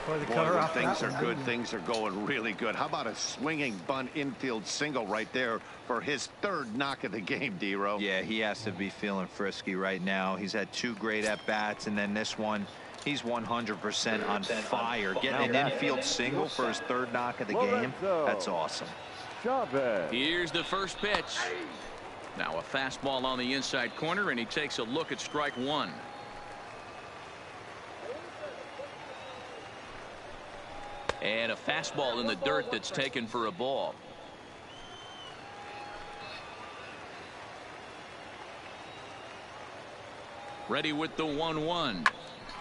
Boy, when things are good, things are going really good. How about a swinging bunt infield single right there for his 3rd knock of the game, D-Row? Yeah, he has to be feeling frisky right now. He's had 2 great at-bats, and then this one, he's 100% on fire. Getting an infield single for his 3rd knock of the game, that's awesome. Here's the first pitch. Now a fastball on the inside corner, and he takes a look at strike 1. And a fastball in the dirt that's taken for a ball. Ready with the 1-1.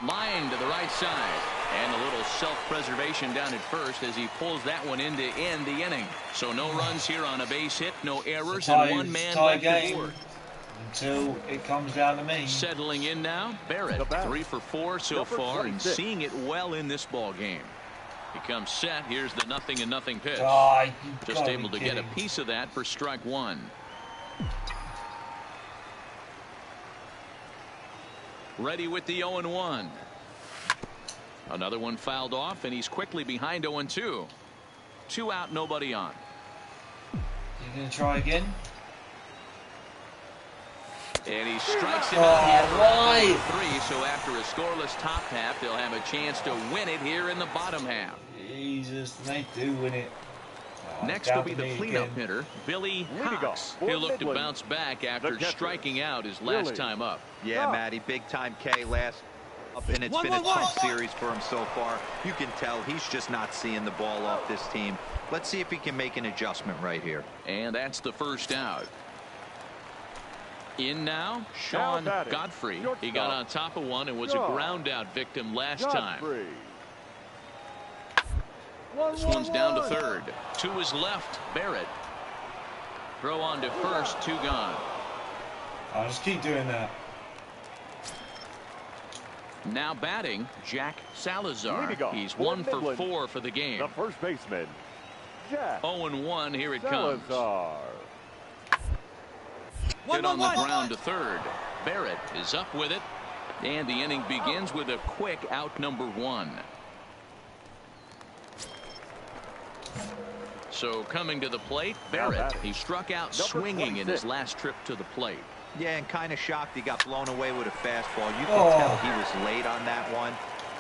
Line to the right side. And a little self-preservation down at first as he pulls that one in to end the inning. So no runs here on a base hit, no errors, and 1 man left to board. Until it comes down to me. Settling in now, Barrett. 3 for 4 so far, and seeing it well in this ball game. He comes set. Here's the 0-0 pitch. Just able to get a piece of that for strike 1. Ready with the 0-1. Another one fouled off, and he's quickly behind 0-2. 2 out, nobody on. You gonna try again? And he strikes him out here for 3. So after a scoreless top half, they'll have a chance to win it here in the bottom half. Jesus, they do win it. Next will be the cleanup hitter, Billy Cox. He'll look to bounce back after striking out his last time up. Yeah, Matty, big-time K last up, and it's been a tough series for him so far. You can tell he's just not seeing the ball off this team. Let's see if he can make an adjustment right here. And that's the first out. In now, Sean Godfrey. He got on top of one and was a ground out victim last time. This one's down to third. 2 is left. Barrett. Throw on to first. 2 gone. I'll just keep doing that. Now batting, Jack Salazar. He's 1 for 4 for the game. The first baseman, Jack 0-1. Here it comes. Salazar. Hit on the ground to third. Barrett is up with it, and the inning begins with a quick out number 1. So coming to the plate, Barrett. He struck out swinging in his last trip to the plate. Yeah, and kind of shocked he got blown away with a fastball. You can tell he was late on that one,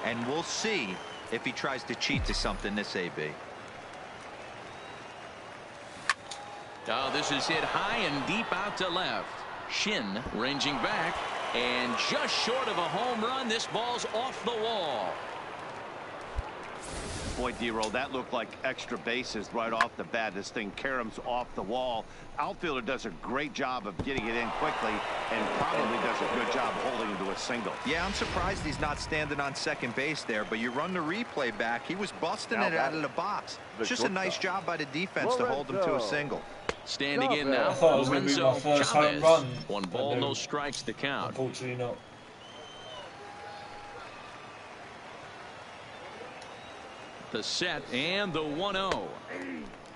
and we'll see if he tries to cheat to something this AB. Oh, this is hit high and deep out to left. Shin ranging back, and just short of a home run. This ball's off the wall. Boy, D-Roll, that looked like extra bases right off the bat. This thing caroms off the wall. Outfielder does a great job of getting it in quickly and probably does a good job holding him to a single. Yeah, I'm surprised he's not standing on second base there, but you run the replay back, he was busting it out of the box. It's just a nice job by the defense to hold him to a single. Standing in now, I thought it was going to be my first home run. 1 ball, no strikes to count. Unfortunately not. The set and the 1-0.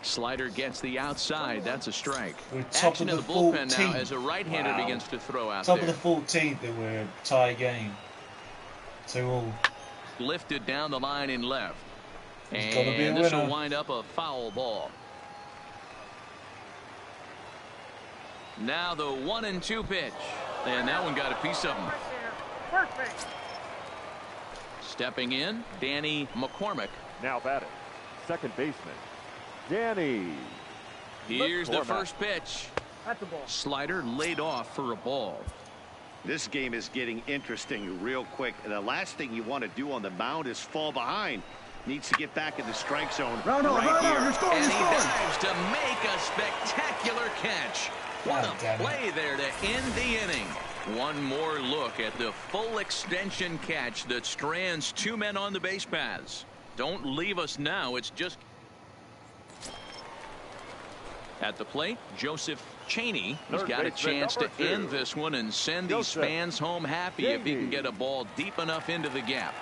Slider gets the outside. That's a strike. We're top Action of in the the bullpen 14th. now as a right-hander begins to throw out Top there. of the 14th, and we're a tie game. 2-2. Lifted down the line in left. He's gotta be a And this will winner. wind up a foul ball. Now the 1-2 pitch. And that one got a piece of him. First base. Stepping in, Danny McCormick. Now batting, second baseman, Danny. Here's the McCormick. first pitch. That's a ball. Slider laid off for a ball. This game is getting interesting real quick. And the last thing you want to do on the mound is fall behind. Needs to get back in the strike zone right here. And he dives to make a spectacular catch. What a play there to end the inning. One more look at the full extension catch that strands 2 men on the base paths. Don't leave us now. It's just at the plate. Joseph Chaney has got a chance to end this one and send these fans home happy if he can get a ball deep enough into the gap.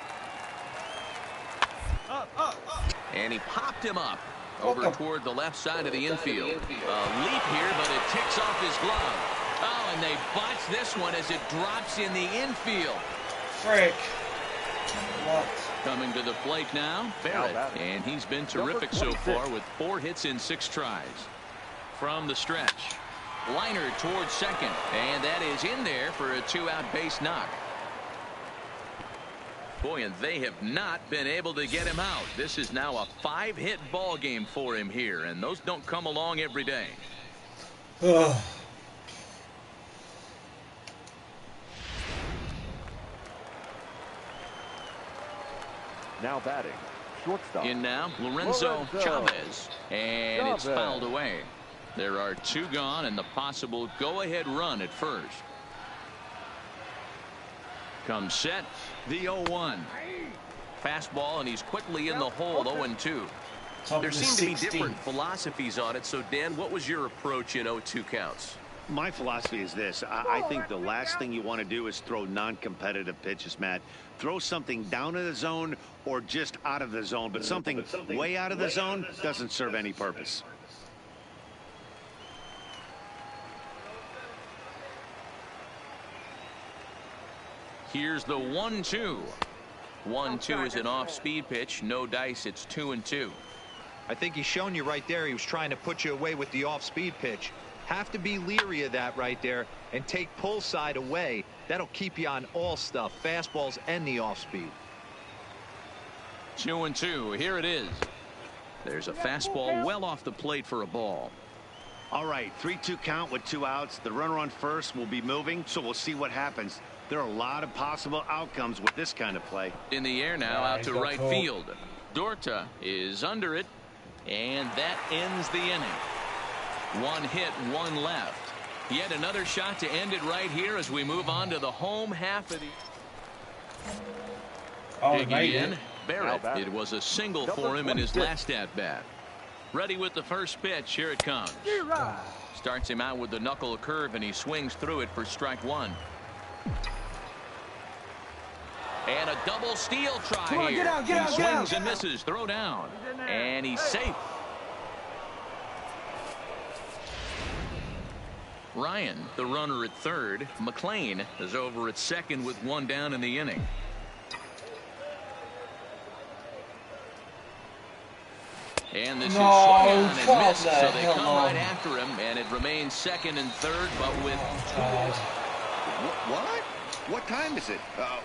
And he popped him up over toward the left side of the infield. A leap here, but it ticks off his glove. Oh, and they botch this one as it drops in the infield. Frick. What? Coming to the plate now, Barrett. And he's been terrific so far with 4 hits in 6 tries. From the stretch. Liner towards second. And that is in there for a 2-out base knock. Boy, and they have not been able to get him out. This is now a 5-hit ball game for him here, and those don't come along every day. Now batting, shortstop. In now, Lorenzo Chavez, and it's fouled away. There are 2 gone and the possible go-ahead run at first. Comes set, the 0-1. Fastball, and he's quickly in the hole, 0-2. There seem to be different philosophies on it. So, Dan, what was your approach in 0-2 counts? My philosophy is this. I think the last thing you want to do is throw non-competitive pitches, Matt. Throw something down in the zone or just out of the zone, but something way out of the zone doesn't serve any purpose. Here's the 1-2. 1-2 is an off-speed pitch. No dice. It's 2-2. I think he's shown you right there. He was trying to put you away with the off-speed pitch. Have to be leery of that right there and take pull side away. That'll keep you on all stuff, fastballs and the off-speed. 2-2. Here it is. There's a fastball well off the plate for a ball. All right, 3-2 count with 2 outs. The runner on first will be moving, so we'll see what happens. There are a lot of possible outcomes with this kind of play. In the air now, out to right field. Dorta is under it, and that ends the inning. 1 hit, 1 left. Yet another shot to end it right here as we move on to the home half of the. Digging in, Barrett. It was a single for him in his last at-bat. Ready with the first pitch. Here it comes. Starts him out with the knuckle curve, and he swings through it for strike 1. And a double steal try here. He swings and misses. Throw down. And he's safe. Ryan, the runner at third. McLean is over at second with 1 down in the inning. And this is swung on and missed, so they come right after him, and it remains second and third, but with 2 outs. What? What time is it?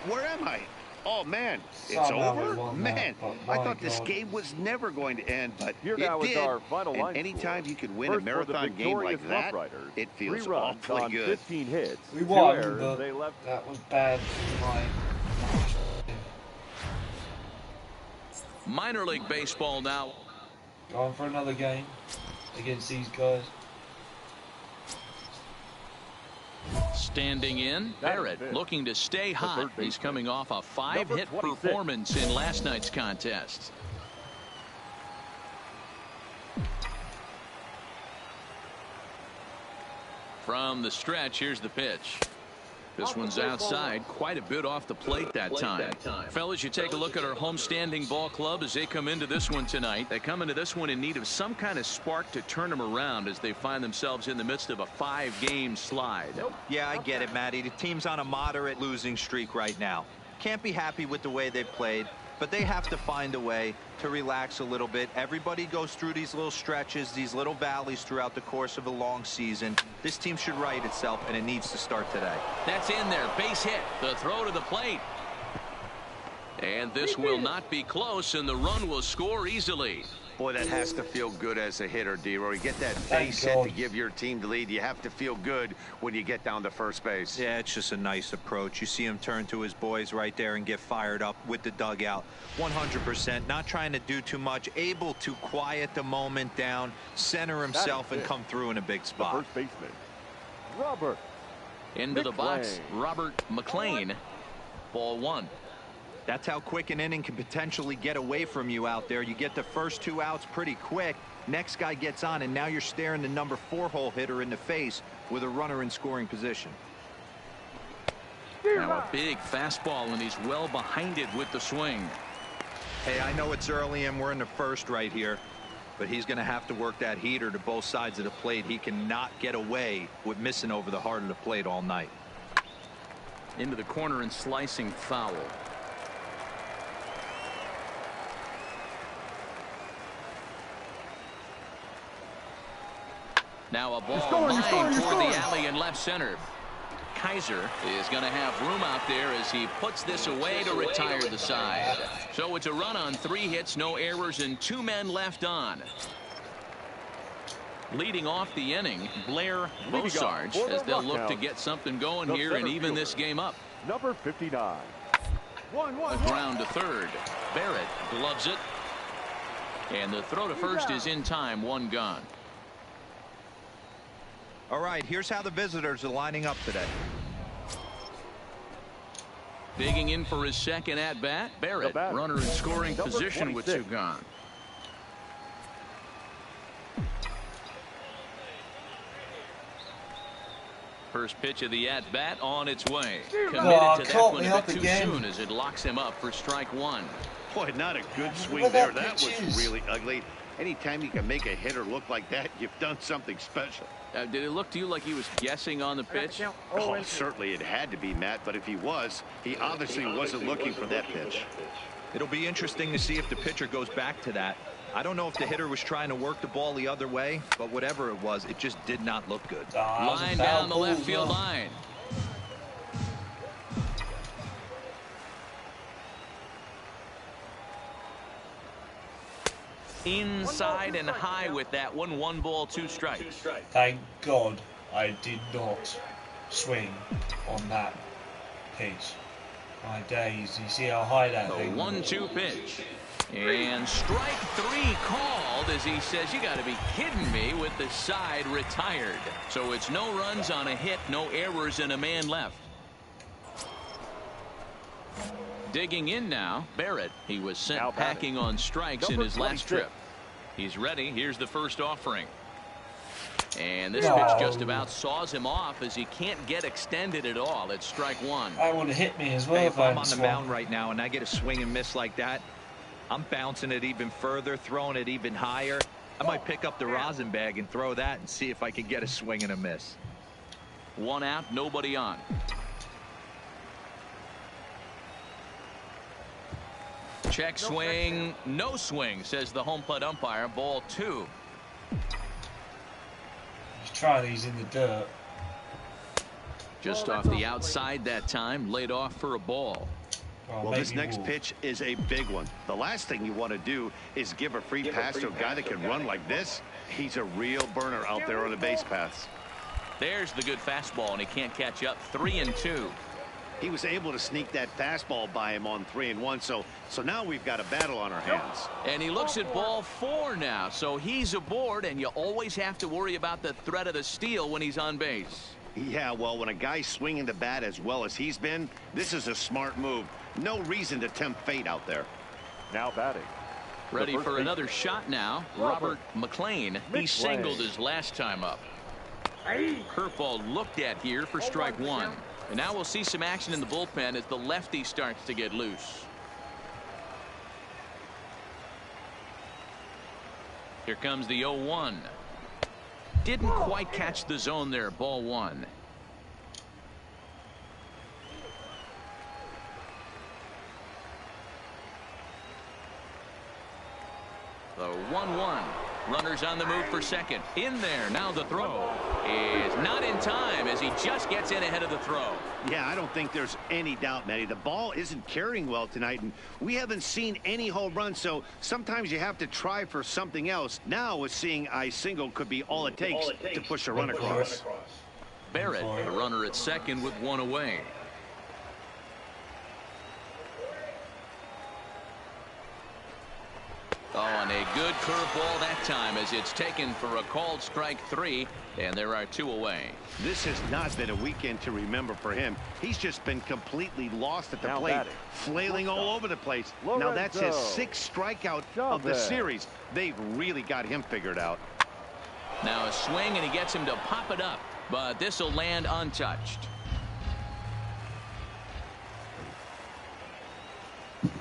Where am I? Oh, man, it's over? Man, I thought this game was never going to end, but it did. And anytime you can win a marathon game like that, it feels awfully good. 15 hits. We won, but that was bad for my Minor league baseball now. Going for another game against these guys. Standing in, Barrett looking to stay hot. He's coming off a 5-hit performance in last night's contest. From the stretch, here's the pitch. This one's outside, quite a bit off the plate that time. Fellas, you take a look at our homestanding ball club as they come into this one tonight. They come into this one in need of some kind of spark to turn them around as they find themselves in the midst of a 5-game slide. Yeah, I get it, Matty. The team's on a moderate losing streak right now. Can't be happy with the way they've played, but they have to find a way to relax a little bit. Everybody goes through these little stretches, these little valleys throughout the course of a long season. This team should right itself, and it needs to start today. That's in there. Base hit. The throw to the plate. And this will not be close, and the run will score easily. Boy, that has to feel good as a hitter, D-Roy. You get that base hit to give your team the lead. You have to feel good when you get down to first base. Yeah, it's just a nice approach. You see him turn to his boys right there and get fired up with the dugout. 100%, not trying to do too much, able to quiet the moment down, center himself, and come through in a big spot. The first baseman, Robert. Into the box, Robert McLean. Ball 1. That's how quick an inning can potentially get away from you out there. You get the first 2 outs pretty quick. Next guy gets on, and now you're staring the number 4-hole hitter in the face with a runner in scoring position. Now a big fastball, and he's well behind it with the swing. Hey, I know it's early and we're in the first right here, but he's going to have to work that heater to both sides of the plate. He cannot get away with missing over the heart of the plate all night. Into the corner and slicing foul. Now a ball lined toward the alley in left center. Kaiser is going to have room out there as he puts this away to retire the side. So it's a run on 3 hits, no errors, and 2 men left on. Leading off the inning, Blair Bosarge, as they'll look to get something going here and even this game up. Number 59. A ground to third. Barrett gloves it. And the throw to first is in time, 1 gone. All right, here's how the visitors are lining up today. Digging in for his second at-bat, Barrett, runner in scoring position with 2 gone. First pitch of the at-bat on its way. Committed to that one a bit too soon as it locks him up for strike 1. Boy, not a good swing there. That was really ugly. Anytime you can make a hitter look like that, you've done something special. Did it look to you like he was guessing on the pitch? Oh, certainly it had to be, Matt, but if he was, he obviously wasn't looking for that pitch. It'll be interesting to see if the pitcher goes back to that. I don't know if the hitter was trying to work the ball the other way, but whatever it was, it just did not look good. Line down the left field line. Inside and high with that one. 1 ball, 2 strikes. Thank God I did not swing on that pitch. My days. You see how high that thing was? 1-2 pitch. And strike 3 called as he says, you got to be kidding me, with the side retired. So it's no runs on a hit, no errors, and a man left. Digging in now, Barrett. He was sent packing on strikes in his last trip. He's ready. Here's the first offering. And this pitch just about saws him off as he can't get extended at all. It's strike 1. I would have hit me as well. Hey, if I'm on the mound right now and I get a swing and miss like that, I'm bouncing it even further, throwing it even higher. I might pick up the rosin bag and throw that and see if I can get a swing and a miss. 1 out, nobody on. Check swing, no swing, says the home plate umpire. Ball 2. He's trying these in the dirt. Just off the outside that time, laid off for a ball. Well, this next pitch is a big one. The last thing you want to do is give a free pass to a guy that can run like this. He's a real burner out there on the base paths. There's the good fastball, and he can't catch up. 3-2. He was able to sneak that fastball by him on 3-1. So now we've got a battle on our hands. And he looks at ball 4 now. So he's aboard, and you always have to worry about the threat of the steal when he's on base. Yeah, well, when a guy's swinging the bat as well as he's been, this is a smart move. No reason to tempt fate out there. Now batting. Ready for another shot now. Robert McLean. He singled his last time up. Curveball looked at here for strike 1. And now we'll see some action in the bullpen as the lefty starts to get loose. Here comes the 0-1. Didn't quite catch the zone there. Ball 1. The 1-1. Runners on the move for second. In there. Now the throw is not in time as he just gets in ahead of the throw. Yeah, I don't think there's any doubt, Matty. The ball isn't carrying well tonight, and we haven't seen any home runs, so sometimes you have to try for something else. Now, with seeing I single could be all it takes to push a run across. Barrett, the runner at second with 1 away. Oh, and a good curveball that time as it's taken for a called strike 3, and there are 2 away. This has not been a weekend to remember for him. He's just been completely lost at the plate, flailing all over the place. Now that's his 6th strikeout of the series. They've really got him figured out. Now a swing, and he gets him to pop it up, but this will land untouched.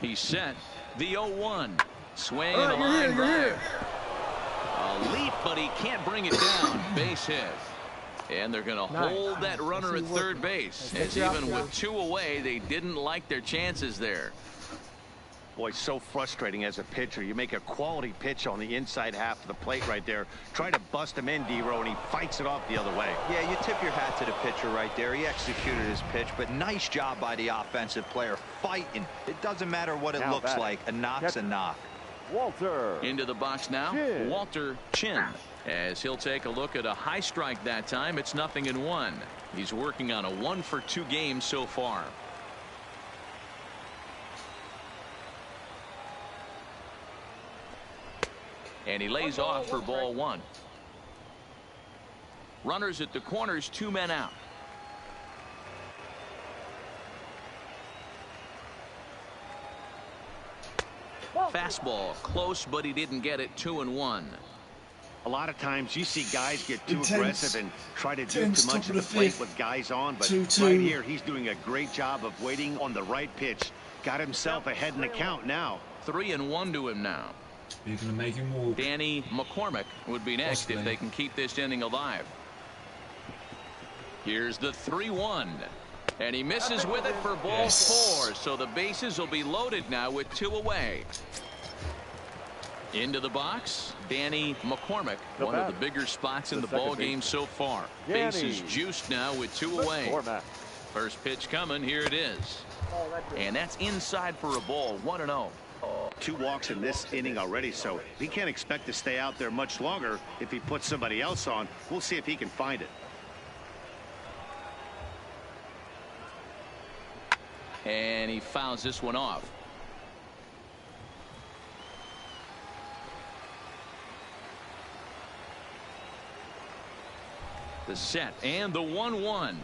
He's set. The 0-1. Swing and a line drive. A leap, but he can't bring it down. Base hit. And they're going to hold that runner at third base, as even with 2 away, they didn't like their chances there. Boy, so frustrating as a pitcher. You make a quality pitch on the inside half of the plate right there. Try to bust him in, D-Row, and he fights it off the other way. Yeah, you tip your hat to the pitcher right there. He executed his pitch, but nice job by the offensive player fighting. It doesn't matter what it looks like. A knock's a knock. Walter. Into the box now. Chin. Walter Chin, as he'll take a look at a high strike that time. It's 0-1. He's working on a 1-for-2 game so far. And he lays off for ball 1. Runners at the corners, 2 men out. Fastball close, but he didn't get it. 2-1. A lot of times you see guys get too aggressive and try to do too much of the plate with guys on, but right here he's doing a great job of waiting on the right pitch. Got himself ahead in the count now. 3-1 to him now. You're gonna make him walk. Danny McCormick would be next if they can keep this inning alive. Here's the 3-1. And he misses with it for ball 4. So the bases will be loaded now with 2 away. Into the box, Danny McCormick, one of the bigger spots in the ball game so far. Bases juiced now with 2 away. First pitch coming. Here it is. And that's inside for a ball. 1-0. 2 walks in this inning already, so he can't expect to stay out there much longer if he puts somebody else on. We'll see if he can find it. And he fouls this one off. The set and the 1-1.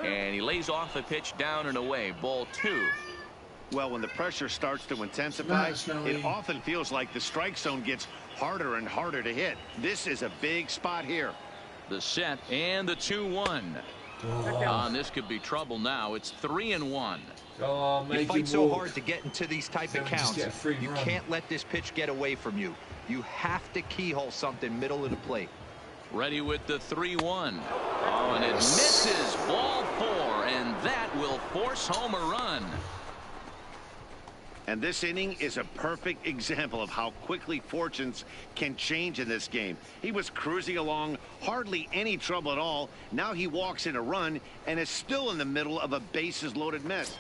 And he lays off the pitch down and away. Ball 2. Well, when the pressure starts to intensify, it often feels like the strike zone gets harder and harder to hit. This is a big spot here. The set and the 2-1. And this could be trouble now. It's 3-1. You fight so hard to get into these type of counts. You can't let this pitch get away from you. You have to keyhole something middle of the plate. Ready with the 3-1. Oh, and it misses. Ball 4, and that will force home a run. And this inning is a perfect example of how quickly fortunes can change in this game. He was cruising along, hardly any trouble at all. Now he walks in a run and is still in the middle of a bases-loaded mess.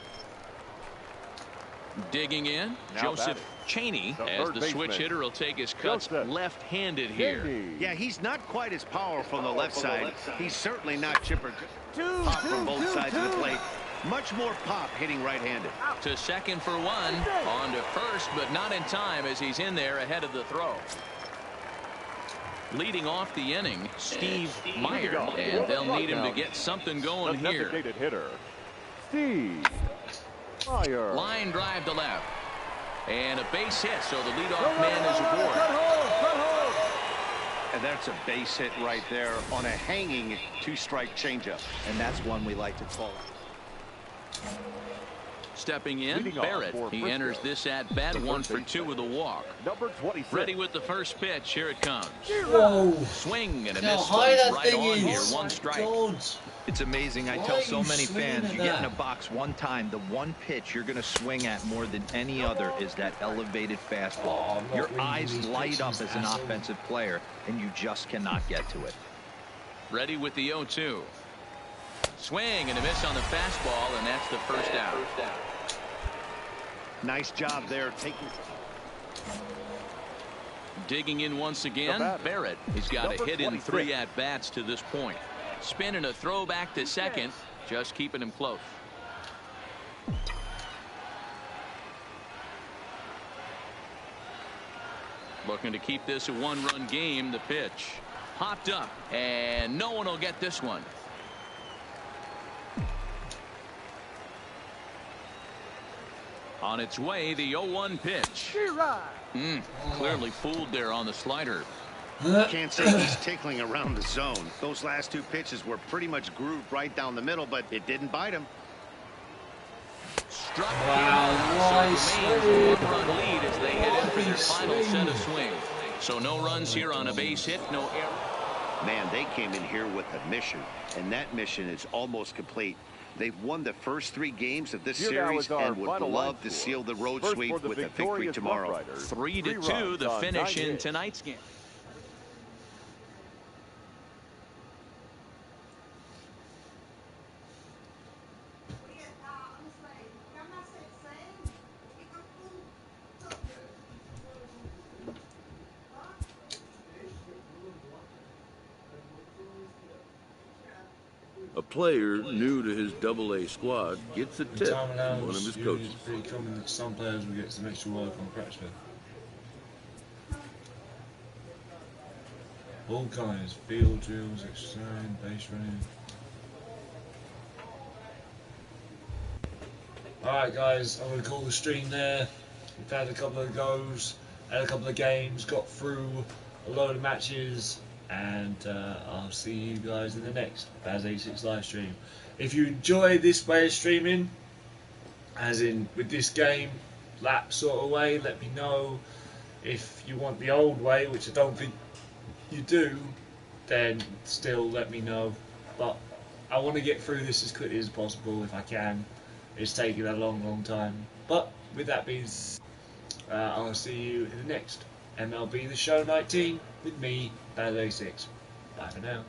Digging in, Joseph Cheney, as the switch hitter will take his cuts left-handed here. Yeah, he's not quite as powerful on the left side. He's certainly not chipper. Pop from both sides of the plate. Much more pop hitting right-handed. To second for one. On to first, but not in time as he's in there ahead of the throw. Leading off the inning, Steve Meyer, and they'll need him to get something going here. Hitter, Steve Meyer. Line drive to left. And a base hit, so the leadoff man is aboard. And that's a base hit right there on a hanging two-strike changeup. And that's one we like to call. Stepping in, Barrett. He enters this at bat 1 for 2 with a walk. Number 26. Ready with the first pitch. Here it comes. Whoa. Swing and a How miss. high that Right thing on is. here. 1 strike. God. It's amazing. I Why tell are so you many swinging fans, at you get in a that? box one time, the one pitch you're going to swing at more than any other is that elevated fastball. Oh, Your eyes light up as an offensive player, and you just cannot get to it. Ready with the 0-2. Swing and a miss on the fastball, and that's the first out. Nice job there taking. Digging in once again, Barrett. He's got a hit in 3 at-bats to this point. Spin and a throw back to second, just keeping him close. Looking to keep this a 1-run game. The pitch popped up, and no one will get this one. On its way, the 0-1 pitch. Clearly fooled there on the slider. Can't say he's tickling around the zone. Those last 2 pitches were pretty much grooved right down the middle, but it didn't bite him. Struck Wow, so remains a 1-run lead as they head in for their final set of swings. So no runs here on a base hit, no error. Man, they came in here with a mission, and that mission is almost complete. They've won the first 3 games of this series and would love to seal the road sweep with a victory tomorrow. 3-2 the finish in tonight's game. A player new to his AA squad gets a tip Time from allowance one of his usually coaches. is pretty common that some players will get some extra work on practice field. All kinds, field drills, exercise, base running. Alright guys, I'm going to call the stream there. We've had a couple of goes, had a couple of games, got through a load of matches, and I'll see you guys in the next Baz86 live stream. If you enjoy this way of streaming, as in with this game, lap sort of way, let me know. If you want the old way, which I don't think you do, then still let me know. But I want to get through this as quickly as possible if I can. It's taking a long time. But with that being said, I'll see you in the next MLB The Show 19 with me, Baz86. Bye for now.